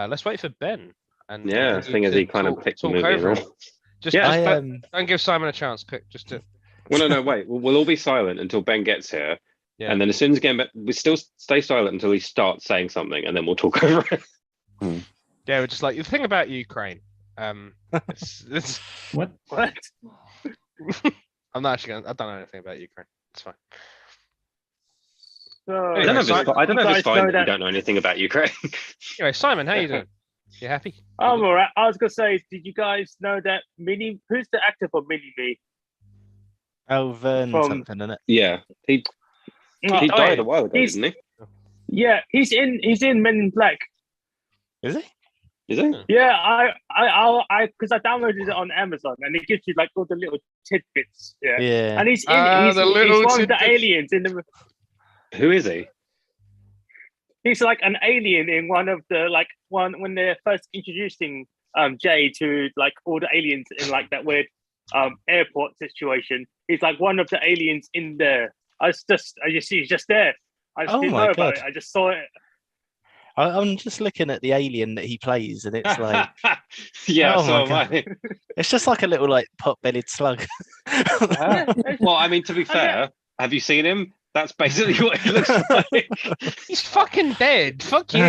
let's wait for Ben. And Yeah, he thing is, can he kind of picked the talk movie. over as it. well. Just, Yeah, just I don't give Simon a chance. Quick, just to Well, no, wait. We'll all be silent until Ben gets here, yeah. and then as soon as again, we still stay silent until he starts saying something, and then we'll talk over it. Yeah, we're just like the thing about Ukraine. It's What? I'm not actually gonna. I don't know anything about Ukraine. It's fine. So, I don't know if it's, I don't know if you it's guys fine know that you don't know anything about Ukraine. Anyway, Simon, how you doing? You happy? I'm alright. I was gonna say, did you guys know that who's the actor for Mini Me? Oh, Vern From- something, isn't it? Yeah, he Oh, died a while ago, he's- didn't Yeah, he's in Men in Black. Is he? he? Is he? Yeah, because I downloaded it on Amazon and it gives you like all the little tidbits. Yeah, Yeah. and he's The little one of the tidbits. aliens in the. Who is he? He's like an alien in one of the when they're first introducing Jay to like all the aliens in like that weird airport situation. He's like one of the aliens in there. I just see he's just there. I just Oh didn't my know about God. it. I just saw it. I'm just looking at the alien that he plays, and it's like yeah, Oh so my am I. it's just like a little like pot-bellied slug. Well, I mean, to be fair, have you seen him? That's basically what he looks like. He's fucking dead. Fuck you.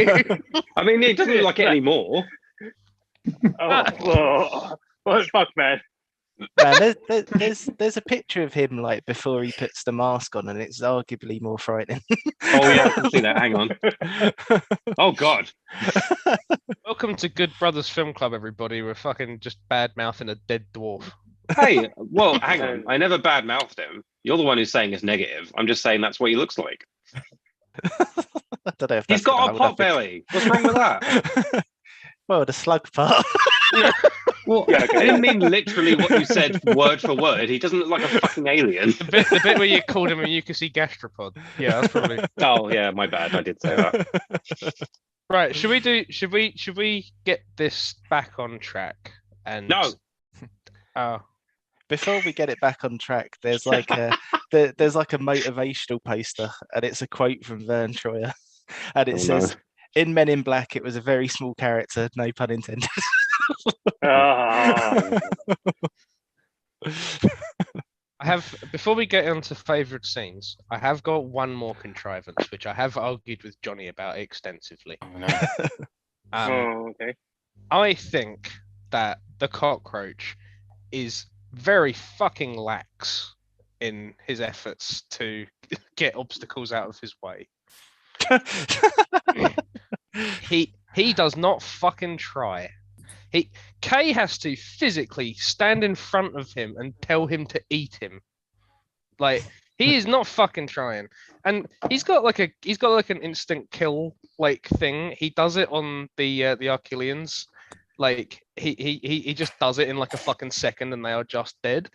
I mean, he doesn't look like it anymore. What the fuck, man? Man, there's a picture of him like before he puts the mask on, and it's arguably more frightening. Oh yeah, I can see that. Hang on. Oh god. Welcome to Good Brothers Film Club, everybody. We're fucking just bad mouthing a dead dwarf. Hey, well, hang on. I never bad-mouthed him. You're the one who's saying it's negative. I'm just saying that's what he looks like. I don't know if He's that's gonna got a hold pot up belly. What's wrong with that? against- Well, the slug part. Well, I didn't mean literally what you said word for word. He doesn't look like a fucking alien. The bit where you called him a mucousy gastropod. Yeah, that's probably Oh yeah, my bad. I did say that. right. Should we get this back on track? And No. Oh, before we get it back on track, there's like there's like a motivational poster, and it's a quote from Vern Troyer, and it says, "In Men in Black, it was a very small character, no pun intended." I have, before we get into favorite scenes, I have got one more contrivance, which I have argued with Johnny about extensively. Okay. I think that the cockroach is very fucking lax in his efforts to get obstacles out of his way. He does not fucking try. Kay has to physically stand in front of him and tell him to eat him. Like, he is not fucking trying. And he's got like an instant kill like thing. He does it on the Archelians. Like, he just does it in like a fucking second and they are just dead.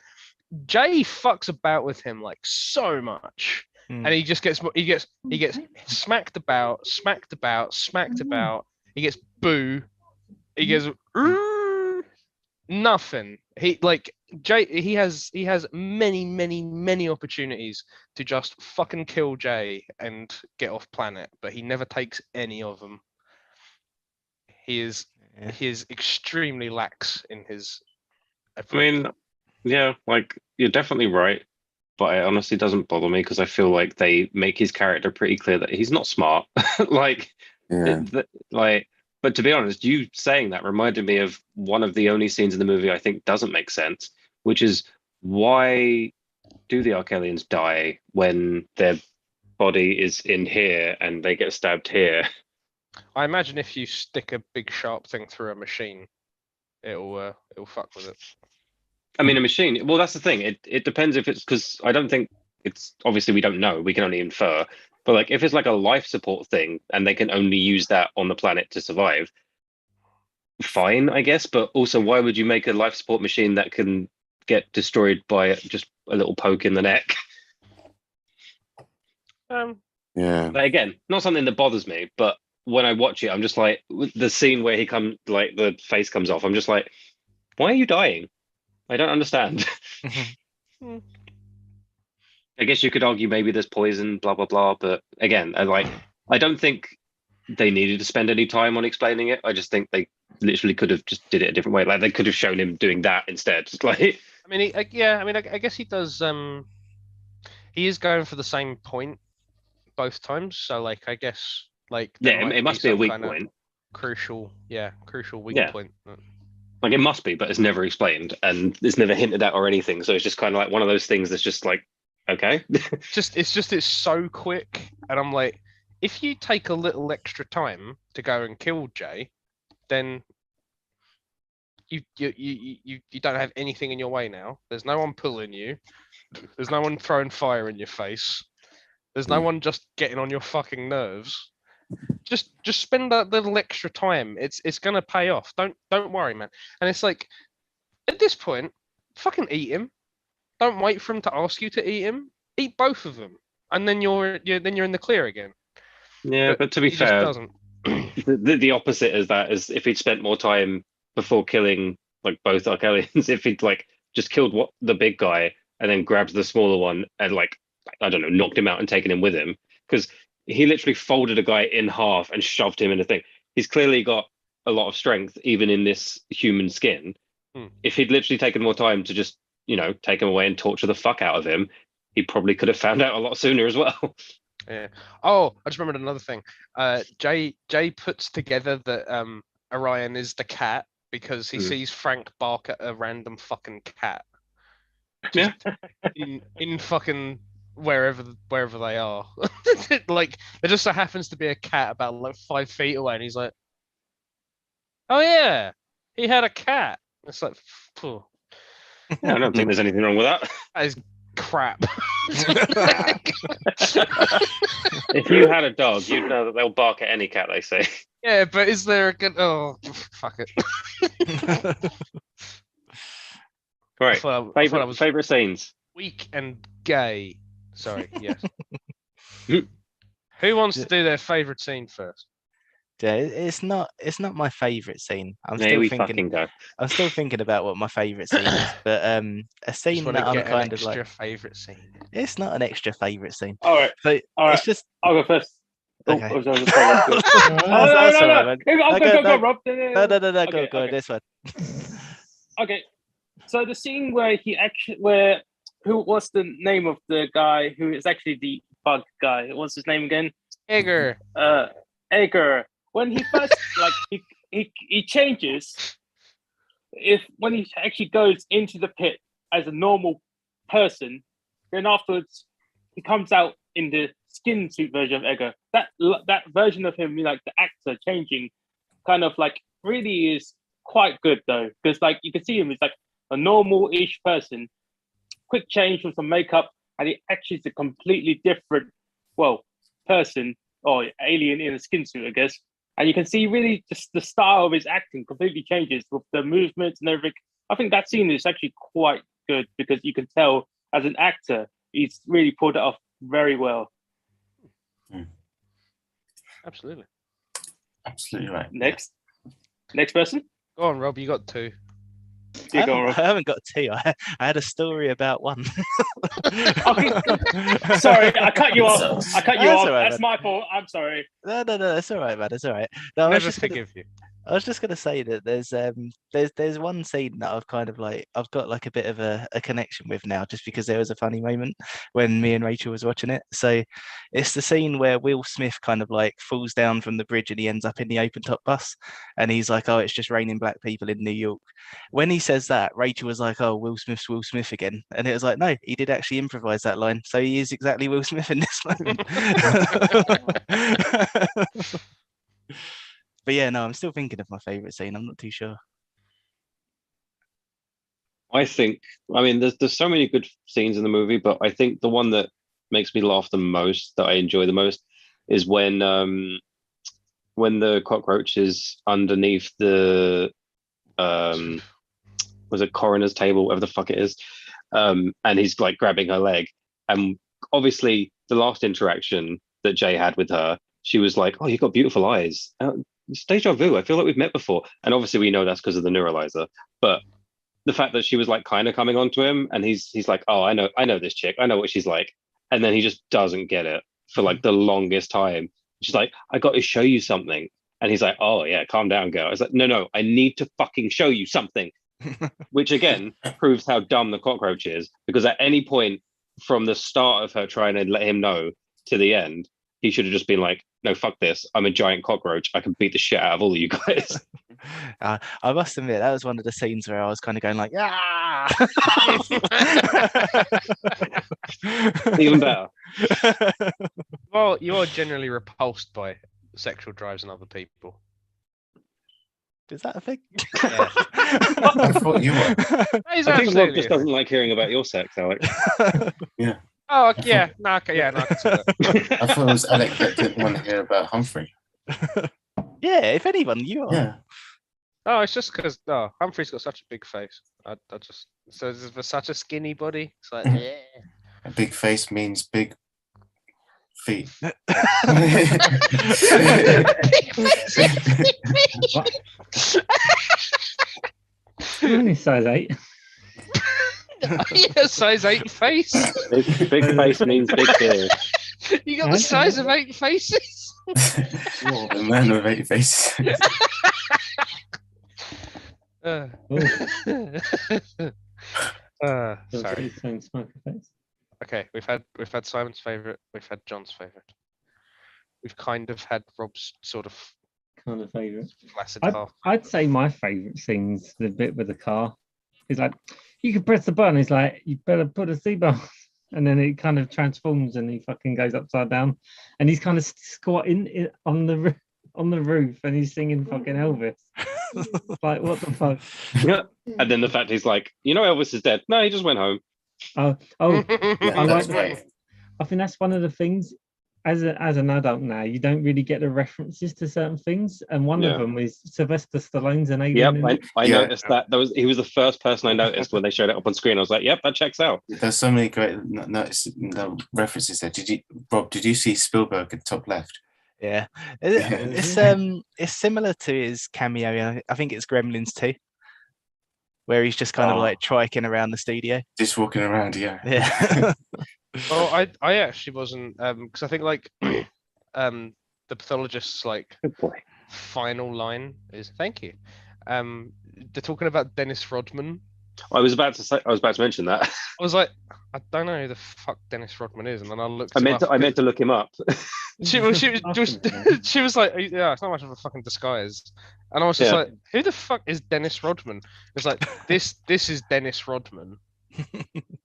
Jay fucks about with him like so much. And he just gets smacked about. He gets boo. He gets nothing. He has many opportunities to just fucking kill Jay and get off planet, but he never takes any of them. He is extremely lax in his I mean, yeah, like, you're definitely right, but it honestly doesn't bother me because I feel like they make his character pretty clear that he's not smart. Like, but to be honest, you saying that reminded me of one of the only scenes in the movie I think doesn't make sense, which is, why do the Archelians die when their body is in here and they get stabbed here? I imagine if you stick a big sharp thing through a machine, it'll fuck with it. I mean, a machine. Well, that's the thing. It depends if it's, because I don't think it's, obviously we don't know. We can only infer. But like, if it's like a life support thing and they can only use that on the planet to survive, fine, I guess. But also, why would you make a life support machine that can get destroyed by just a little poke in the neck? Yeah. Like, again, not something that bothers me, but when I watch it, I'm just like, the scene where he comes, like the face comes off, I'm just like, why are you dying? I don't understand. I guess you could argue maybe there's poison, blah blah blah, but again, I don't think they needed to spend any time on explaining it. I just think they literally could have just did it a different way. Like, they could have shown him doing that instead. Like, I mean, I guess he does. He is going for the same point both times, so like, I guess, like, yeah, it must be a weak point. Crucial weak point. Like, it must be, but it's never explained and it's never hinted at or anything. So it's just kind of like one of those things that's just like, okay. It's so quick, and I'm like, if you take a little extra time to go and kill Jay, then you don't have anything in your way now. There's no one pulling you. There's no one throwing fire in your face. There's no one just getting on your fucking nerves. Just spend that little extra time. It's gonna pay off. Don't worry, man. And it's like, at this point, fucking eat him. Don't wait for him to ask you to eat him. Eat both of them, and then you're in the clear again. Yeah, but to be fair, the opposite is that is if he'd spent more time before killing like both Archelians, if he'd like just killed the big guy and then grabbed the smaller one and like, I don't know, knocked him out and taken him with him, because he literally folded a guy in half and shoved him in a thing. He's clearly got a lot of strength even in this human skin. If he'd literally taken more time to just, take him away and torture the fuck out of him, he probably could have found out a lot sooner as well. Yeah. Oh, I just remembered another thing. Jay puts together that Orion is the cat because he sees Frank bark at a random fucking cat. Yeah. in fucking wherever they are. Like, there just so happens to be a cat about like 5 feet away, and he's like, oh yeah, he had a cat. It's like, phew. Yeah, I don't think there's anything wrong with that. That is crap. If you had a dog, you'd know that they'll bark at any cat, they say. Yeah, but is there a good? Oh, fuck it. Right. Favorite scenes. Weak and gay. Sorry. Yes. Who wants to do their favorite scene first? Yeah, it's not my favorite scene. I'm There still we thinking. fucking go. I'm still thinking about what my favorite scene is, but a Just scene want that to I'm get an kind of extra like. favorite scene. It's not an extra favorite scene. All right, So all right. it's just I'll go first. okay. Oh, sorry, sorry, Rob, go. Oh, That's all no. right, man. I'll go, Rob. No, go, Okay, go. okay. This one. Okay, so the scene where who what's the name of the guy who is actually the bug guy? What's his name again? Egger. Edgar. When he first he changes when he actually goes into the pit as a normal person, then afterwards he comes out in the skin suit version of Edgar. That version of him, like the actor changing, kind of like really is quite good though, because like you can see him as like a normal-ish person, quick change with some makeup, and he actually is a completely different, person or alien in a skin suit, I guess. And you can see really just the style of his acting completely changes with the movements and everything. I think that scene is actually quite good because you can tell as an actor, he's really pulled it off very well. Absolutely. Absolutely right. Next person. Go on, Rob. You got two. Yeah, go on, Rob. I haven't got two. I had a story about one. Okay. Sorry, I cut you off. That's all right, That's man. my fault. I'm sorry. No, that's all right, man. It's all right. No, Never forgive you. I was just gonna say that there's one scene that I've kind of like I've got like a bit of a connection with now, just because there was a funny moment when me and Rachel was watching it. So it's the scene where Will Smith kind of like falls down from the bridge and he ends up in the open top bus, and he's like, "Oh, it's just raining black people in New York." When he says that, Rachel was like, "Oh, Will Smith's Will Smith again," and it was like, no, he did actually improvise that line, so he is exactly Will Smith in this one. But yeah, no, I'm still thinking of my favorite scene. I'm not too sure. I mean, there's so many good scenes in the movie, but I think the one that makes me laugh the most, that I enjoy the most, is when the cockroach is underneath the was it coroner's table, whatever the fuck it is, and he's like grabbing her leg, and obviously the last interaction that Jay had with her, she was like, "Oh, you've got beautiful eyes." It's deja vu. I feel like we've met before, and obviously we know that's because of the neuralizer. But the fact that she was like kind of coming on to him, and he's like, "Oh, I know this chick. I know what she's like," and then he just doesn't get it for like the longest time. She's like, "I got to show you something," and he's like, "Oh yeah, calm down, girl." I was like, "No, I need to fucking show you something," which again proves how dumb the cockroach is, because at any point from the start of her trying to let him know to the end, he should have just been like, "No, fuck this. I'm a giant cockroach. I can beat the shit out of all of you guys." I must admit, that was one of the scenes where I was kind of going like, "Ah!" Even better. Well, you are generally repulsed by sexual drives in other people. Is that a thing? Yeah. I thought you were. He's I think Rob absolutely. just doesn't like hearing about your sex, Alex. Oh yeah, no, okay, yeah, no, I can see that. I thought it was Alec that didn't want to hear about Humphrey. Yeah, if anyone, you are. Yeah. Oh, it's just because Humphrey's got such a big face. I just for such a skinny body, it's like yeah. A big face means big feet. Only size 8. Yeah, size 8 face. Big face means big beard. You got the size of 8 faces. The man with 8 faces. Sorry. Smoker face. Okay, we've had Simon's favorite. We've had John's favorite. We've kind of had Rob's sort of Kind of favorite. flaccid half. I'd say my favorite scene's the bit with the car. He's like, you can press the button. He's like, you better put a seatbelt. And then it kind of transforms and he fucking goes upside down. And he's kind of squatting on the roof and he's singing fucking Elvis. Like, what the fuck? Yeah. And then the fact he's like, Elvis is dead. No, he just went home. I Yeah, like that's that. great. I think that's one of the things as an adult now, you don't really get the references to certain things. And one of them is Sylvester Stallone's an alien. Yep, I noticed that. He was the first person I noticed when they showed it up on screen. I was like, yep, that checks out. There's so many great references there. Rob, did you see Spielberg in top left? Yeah, Yeah. it's similar to his cameo. I think it's Gremlins 2, where he's just kind of Oh. like triking around the studio. Just walking around, yeah. Yeah. Well, I actually wasn't because I think like the pathologist's like Good boy. final line is thank you. They're talking about Dennis Rodman. I was about to mention that. I was like, I don't know who the fuck Dennis Rodman is, and then I looked I him meant up. to, I meant to look him up. She was just she was like, yeah, it's not much of a fucking disguise. And I was just Yeah. like, who the fuck is Dennis Rodman? It's like this is Dennis Rodman.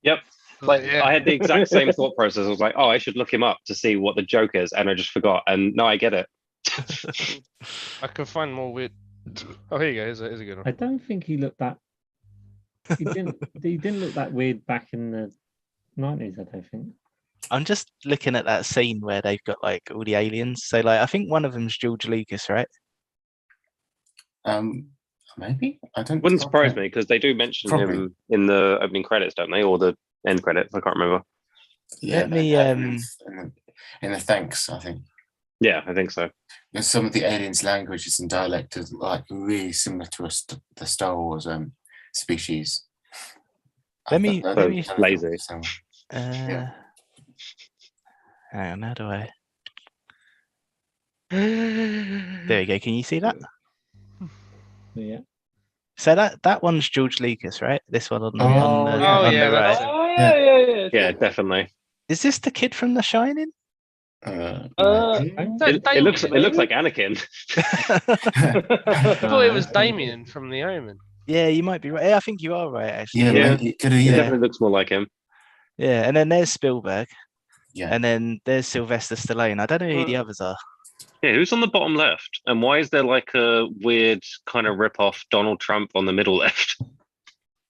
Yep. Like, yeah. I had the exact same thought process. I was like, oh, I should look him up to see what the joke is, and I just forgot. And no, I get it. I can find more weird. Oh, here you go. Here's a good one. I don't think he looked that. He didn't look that weird back in the 90s. I don't think. I'm just looking at that scene where they've got like all the aliens. So like, I think one of them's George Lucas, right? Maybe I don't. Wouldn't surprise me because they do mention Probably. him in the opening credits, don't they, or the end credits? I can't remember. Yeah, Let me, in the thanks, I think. Yeah, I think so. And some of the aliens' languages and dialect is like really similar to the Star Wars species. Let me- lazy. Hang on, how do I? There we go. Can you see that? Yeah. So that one's George Lucas, right? This one on the, Oh, on the, yeah. on yeah, the right. that's it. Oh Yeah. Yeah, definitely. Is this the kid from The Shining? It looks like Anakin. I thought it was Damien from The Omen. Yeah, you might be right. Yeah, I think you are right, actually. yeah, Yeah. mate, it could have, It yeah. definitely looks more like him. Yeah, and then there's Spielberg, Yeah. and then there's Sylvester Stallone. I don't know who the others are. Yeah, who's on the bottom left? And why is there like a weird kind of rip-off Donald Trump on the middle left?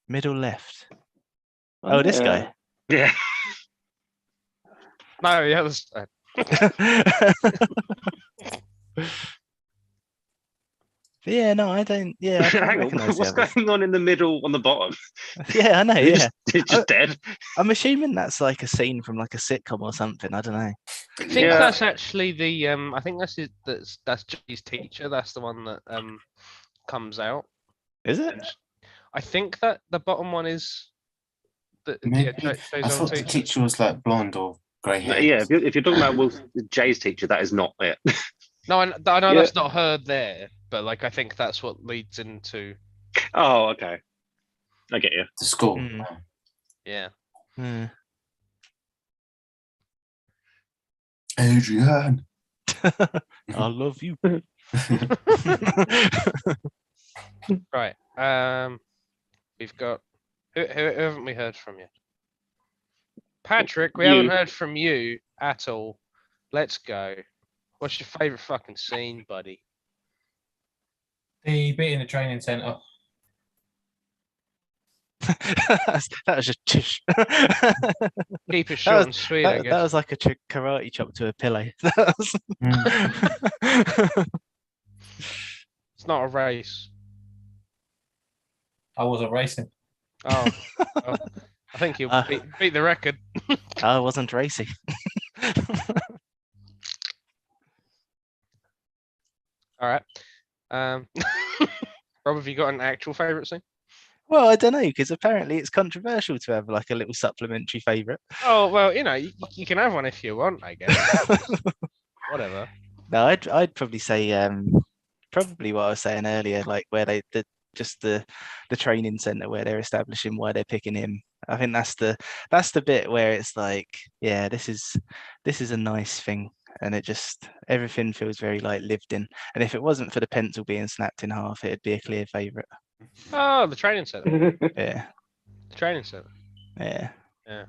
Middle left. Oh, this guy. Yeah. No, yeah, that's, Yeah, no, I don't. Yeah, I can't Hang on, recognise the what's others. going on in the middle on the bottom? Yeah, I know. He's Yeah, just dead. I'm assuming that's like a scene from like a sitcom or something. I don't know. I think Yeah. that's actually the I think that's Jay's teacher. That's the one that comes out. Is it? And I think that the bottom one is the Maybe. Jay's I old thought the teacher. teacher was like blonde or grey hair. Yeah, if you're talking about Jay's teacher, that is not it. No, I know Yeah. that's not her there, but like I think that's what leads into Oh, okay. I get you. The school. Mm. yeah. Hmm. Adrian. I love you. Right. We've got who haven't we heard from yet? Patrick, we haven't You. heard from you at all. Let's go. What's your favorite fucking scene, buddy? The bit in the training centre. that was just tish. Keep it That short was- and sweet, I that guess. was like a karate chop to a pillow. That was- It's not a race. I wasn't racing. Oh, well, I think you beat the record. I wasn't racing. All right. Rob, have you got an actual favorite scene? Well, I don't know, because apparently it's controversial to have like a little supplementary favourite. Oh well, you know, you can have one if you want, I guess. Whatever. No, I'd probably say probably what I was saying earlier, like where the training centre where they're establishing why they're picking him. I think that's the bit where it's like, yeah, this is a nice thing, and it just everything feels very like lived in. And if it wasn't for the pencil being snapped in half, it'd be a clear favourite. Oh, the training center. Yeah, The training center. yeah. Yeah.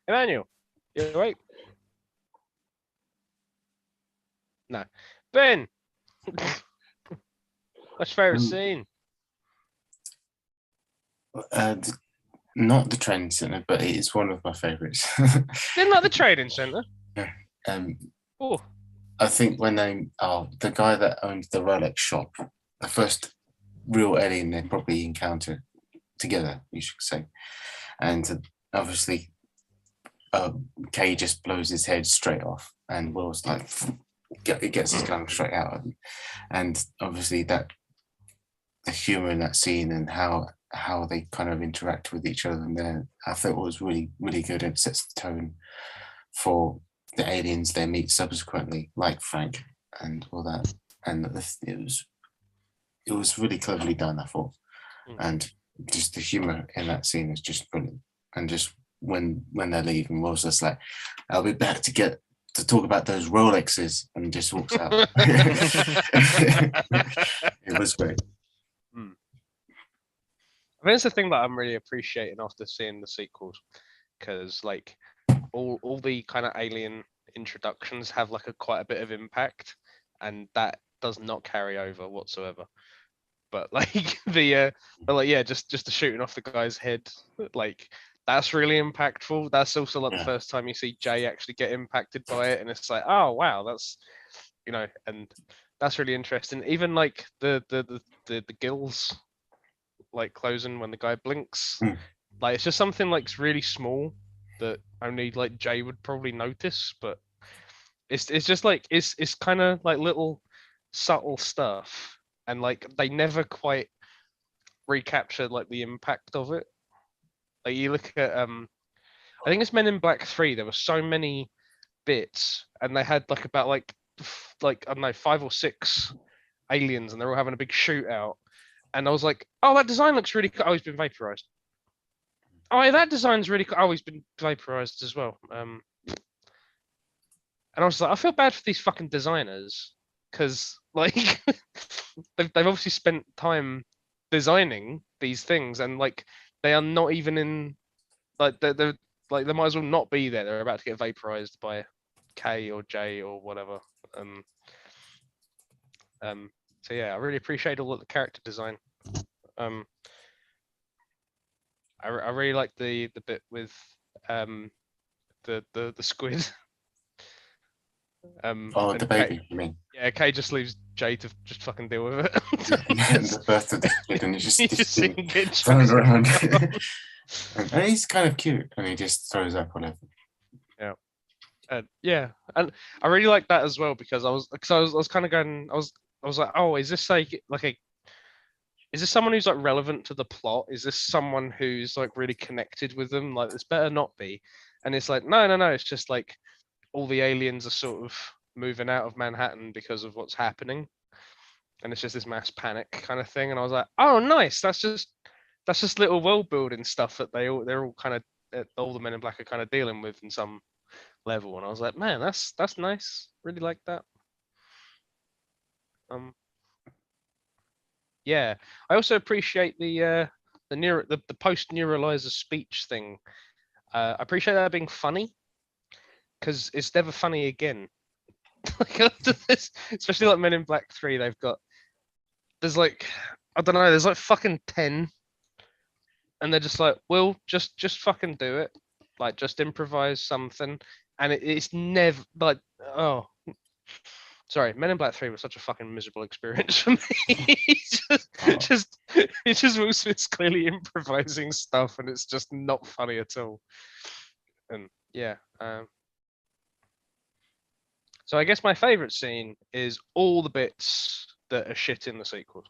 Emmanuel, you awake? No. Ben, what's your favorite scene? Not the training center, but it is one of my favorites. Didn't like the training center. Oh, I think when the guy that owned the Rolex shop, the first real alien they probably encountered together, you should say, and obviously Kay just blows his head straight off, and Will's like, it gets his gun straight out of him. And obviously the humor in that scene and how they kind of interact with each other, and then I thought it was really, really good. It sets the tone for the aliens they meet subsequently, like Frank and all that. And it was really cleverly done, I thought. And just the humor in that scene is just brilliant. And just when they're leaving, Will's just like, I'll be back to talk about those Rolexes, and just walks out. It was great. I mean, it's the thing that I'm really appreciating after seeing the sequels, because like all the kind of alien introductions have like quite a bit of impact, and that does not carry over whatsoever. But like just the shooting off the guy's head, like that's really impactful. That's also like the first time you see Jay actually get impacted by it, and it's like, oh wow, that's and that's really interesting. Even like the gills like closing when the guy blinks, like it's just something like really small that only like Jay would probably notice, but it's just like it's kind of like little subtle stuff, and like they never quite recapture like the impact of it. Like you look at I think it's Men in Black 3, there were so many bits, and they had like about like I don't know, 5 or 6 aliens, and they're all having a big shootout, and I was like, oh, that design looks really cool. Oh, he's been vaporized. Oh, yeah, that design's really cool. Oh, he's been vaporized as well. And I was like, I feel bad for these fucking designers, because like they've obviously spent time designing these things, and like they are not even in like they're like they might as well not be there. They're about to get vaporized by K or J or whatever. So yeah, I really appreciate all of the character design. I really like the bit with the squid. The baby, you mean? Yeah, Kay just leaves Jay to just fucking deal with it. The birth of the squid, and he's just being thrown around. And he's kind of cute, and he just throws up whatever. Yeah, and I really like that as well, because I was kind of going, I was like, oh, is this is this someone who's like relevant to the plot? Is this someone who's like really connected with them? Like, this better not be. And it's like, no, it's just like all the aliens are sort of moving out of Manhattan because of what's happening, and it's just this mass panic kind of thing. And I was like, oh, nice. That's just little world building stuff that they're all kind of all the Men in Black are kind of dealing with in some level. And I was like, man, that's nice. Really like that. Yeah, I also appreciate the post neuralizer speech thing. I appreciate that being funny, because it's never funny again. Like after this, especially like Men in Black 3, there's like, I don't know, there's like fucking 10, and they're just like, well, just fucking do it, like just improvise something, and it's never like, oh, sorry, Men in Black 3 was such a fucking miserable experience for me. It's just Will Smith's clearly improvising stuff, and it's just not funny at all. And yeah, so I guess my favorite scene is all the bits that are shit in the sequels.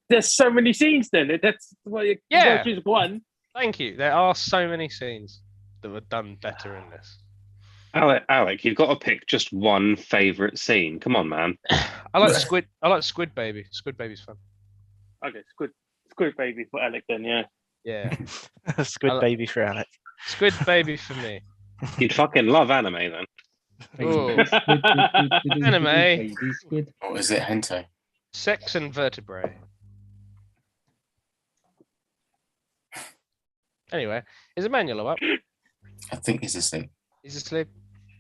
There's so many scenes then. That's why you gotta choose one. Thank you. There are so many scenes that were done better in this. Alec, you've got to pick just one favorite scene. Come on, man. I like Squid Baby. Squid Baby's fun. Okay, Squid Baby for Alec then, yeah. Yeah. Squid Baby for Alec. Squid Baby for me. You'd fucking love anime then. Ooh. Anime. Or is it hentai? Sex and vertebrae. Anyway, is Emmanuel up? I think he's asleep. He's asleep.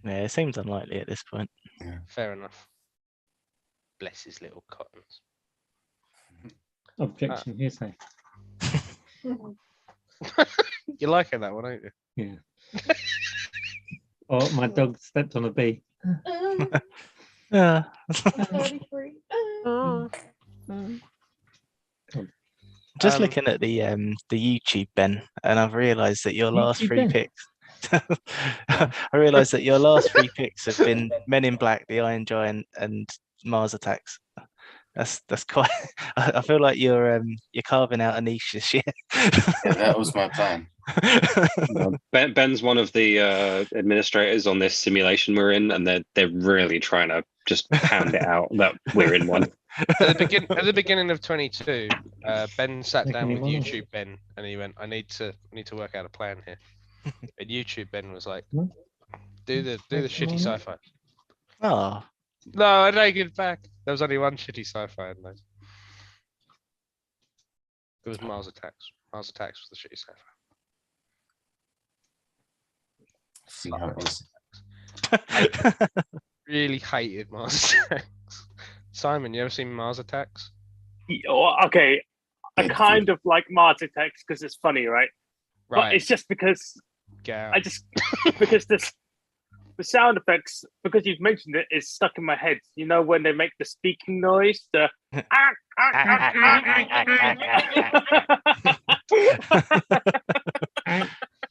Yeah, it seems unlikely at this point. Yeah. Fair enough. Bless his little cottons. Objection, hearsay. You're liking that one, aren't you? Yeah. Oh, my dog stepped on a bee. Just Um, looking at the YouTube, Ben, and I've realised that your last YouTube, three Ben? picks. I realised that your last three picks have been Men in Black, The Iron Giant, and Mars Attacks. That's quite. I feel like you're carving out a niche this year. Yeah, that was my plan. Ben's one of the administrators on this simulation we're in, and they're really trying to just pound it out that we're in one. at the beginning of 22, Ben sat down with Making me YouTube Ben, and he went, "I need to work out a plan here." And YouTube Ben was like, Hmm? "Do the shitty sci-fi." Oh, No, I take it back. There was only one shitty sci-fi in those. It was Mars Attacks. Mars Attacks was the shitty sci-fi. See how it is. Really hated Mars Attacks. Simon, you ever seen Mars Attacks? Okay, I Yeah, kind of like Mars Attacks because it's funny, right? But Right. it's just because Get out. I just because the sound effects, because you've mentioned it, is stuck in my head. You know when they make the speaking noise, the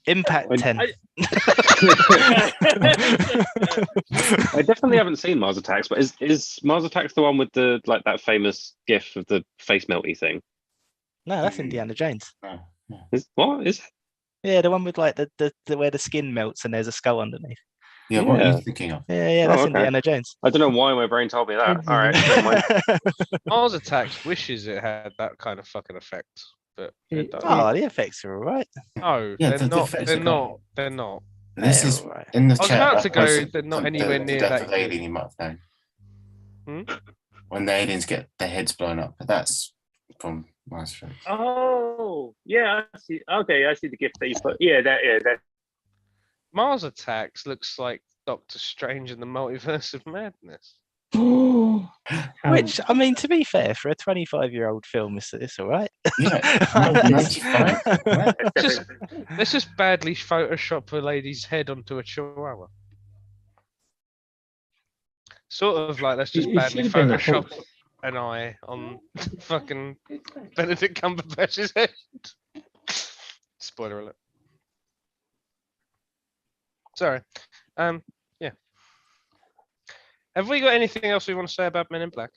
Impact 10. I definitely haven't seen Mars Attacks, but is Mars Attacks the one with the like that famous gif of the face melty thing? No, that's Indiana Jones. No, no. What is? Yeah, the one with like the where the skin melts and there's a skull underneath. Yeah, what are Yeah. you thinking of? Yeah, Oh, that's okay. Indiana Jones. I don't know why my brain told me that. All right, never mind. Mars Attacks wishes it had that kind of fucking effect, but it doesn't. Oh, the effects are all right. No, Yeah, they're the not. effects They're are not. They're not. This They're is all right. in the I was chat. about to go, posted they're not the- anywhere the near death that of good. Alien, you might have known. Hmm? When the aliens get their heads blown up, but that's from Mars Attacks. Oh, yeah, I see. Okay, I see the gift that you put. Yeah, that. Mars Attacks looks like Doctor Strange in the Multiverse of Madness. Which, I mean, to be fair, for a 25-year-old film, it's all right. Yeah, 95. What? Let's just badly Photoshop a lady's head onto a chihuahua. Sort of like let's just It badly should have been that Photoshop an eye on fucking Benedict Cumberbatch's head. Spoiler alert. Sorry. Yeah. Have we got anything else we want to say about Men in Black?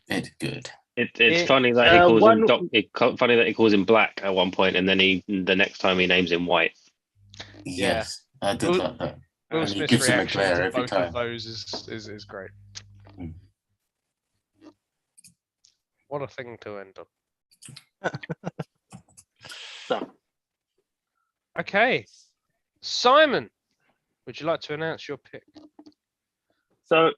It's good. It's funny that he calls funny that he calls him Black at one point, and then the next time he names him White. Yes, I did Will- like that. Will And he Smith's gives him a reaction glare to every both time. of those is great. Mm. What a thing to end on. So, Okay. Simon, would you like to announce your pick? so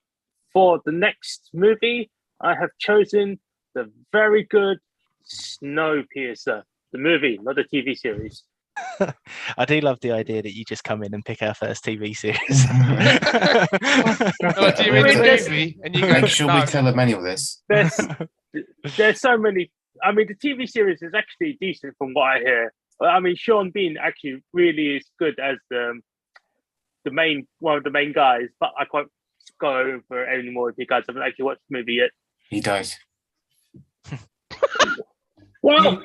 for the next movie, I have chosen the very good Snowpiercer, the movie, not the TV series. I do love the idea that you just come in and pick our first TV series. Oh, do you mean the There's- movie? And you go, Make sure no. we tell Emmanuel this. There's so many. I mean, the TV series is actually decent from what I hear. I mean, Sean Bean actually really is good as one of the main guys. But I can't go over it anymore if you guys haven't actually watched the movie yet. He dies. Well, what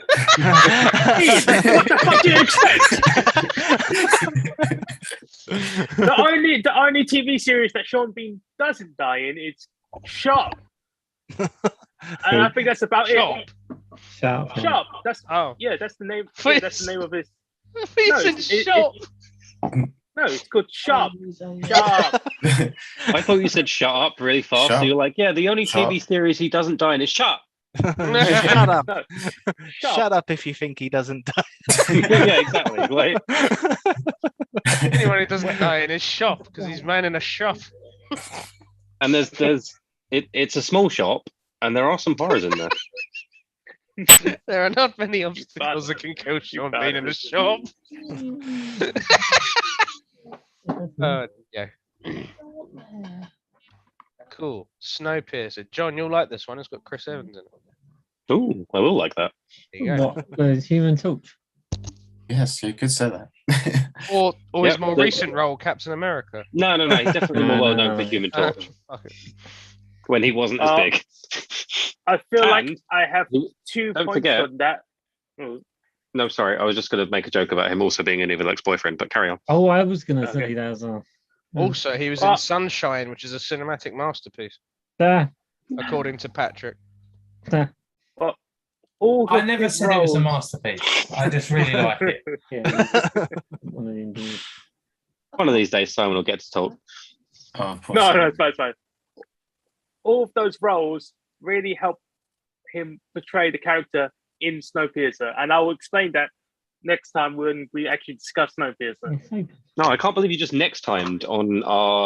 the fuck do you expect? The only TV series that Sean Bean doesn't die in is Shop, and I think that's about Shop. it. Shut up. Shop. That's Oh. that's the name. Please. Yeah, that's the name of his. He No, said it- shop. No, it's called Shop. Shop. I thought you said shut up really fast. Shut So you're like, yeah, the only Shut TV series he doesn't die in is Shut. Shut up. No, Shut up if you think he doesn't die. Yeah, exactly. Like, Anyone who doesn't die in his shop because he's man in a shop. and it's a small shop, and there are some horrors in there. There are not many obstacles that can kill Sean Bean in a shop. Yeah. Cool. Snowpiercer. John, you'll like this one. It's got Chris Evans in it. Ooh, I will like that. There you go. What? The Human Torch? Yes, you could say that. Or his Yep, more the- recent role, Captain America. No, he's definitely more No, well no, known for no. Human Torch Fuck it. when he wasn't as big. I feel like And I have he- 2 don't points forget- on that. Oh, No, sorry, I was just going to make a joke about him also being an evil ex-boyfriend, but carry on. Oh, I was gonna Okay. say that as well. Also, he was in Sunshine, which is a cinematic masterpiece, There. according to Patrick. all I the never big said it was a roles- masterpiece. I just really like it. Yeah, one of the indeed. One of these days, Simon will get to talk. Oh, poor No, Simon. it's fine. All of those roles really help him portray the character in Snowpiercer, and I will explain that next time when we actually discuss Snowpiercer. It's so No, I can't believe you just next timed on our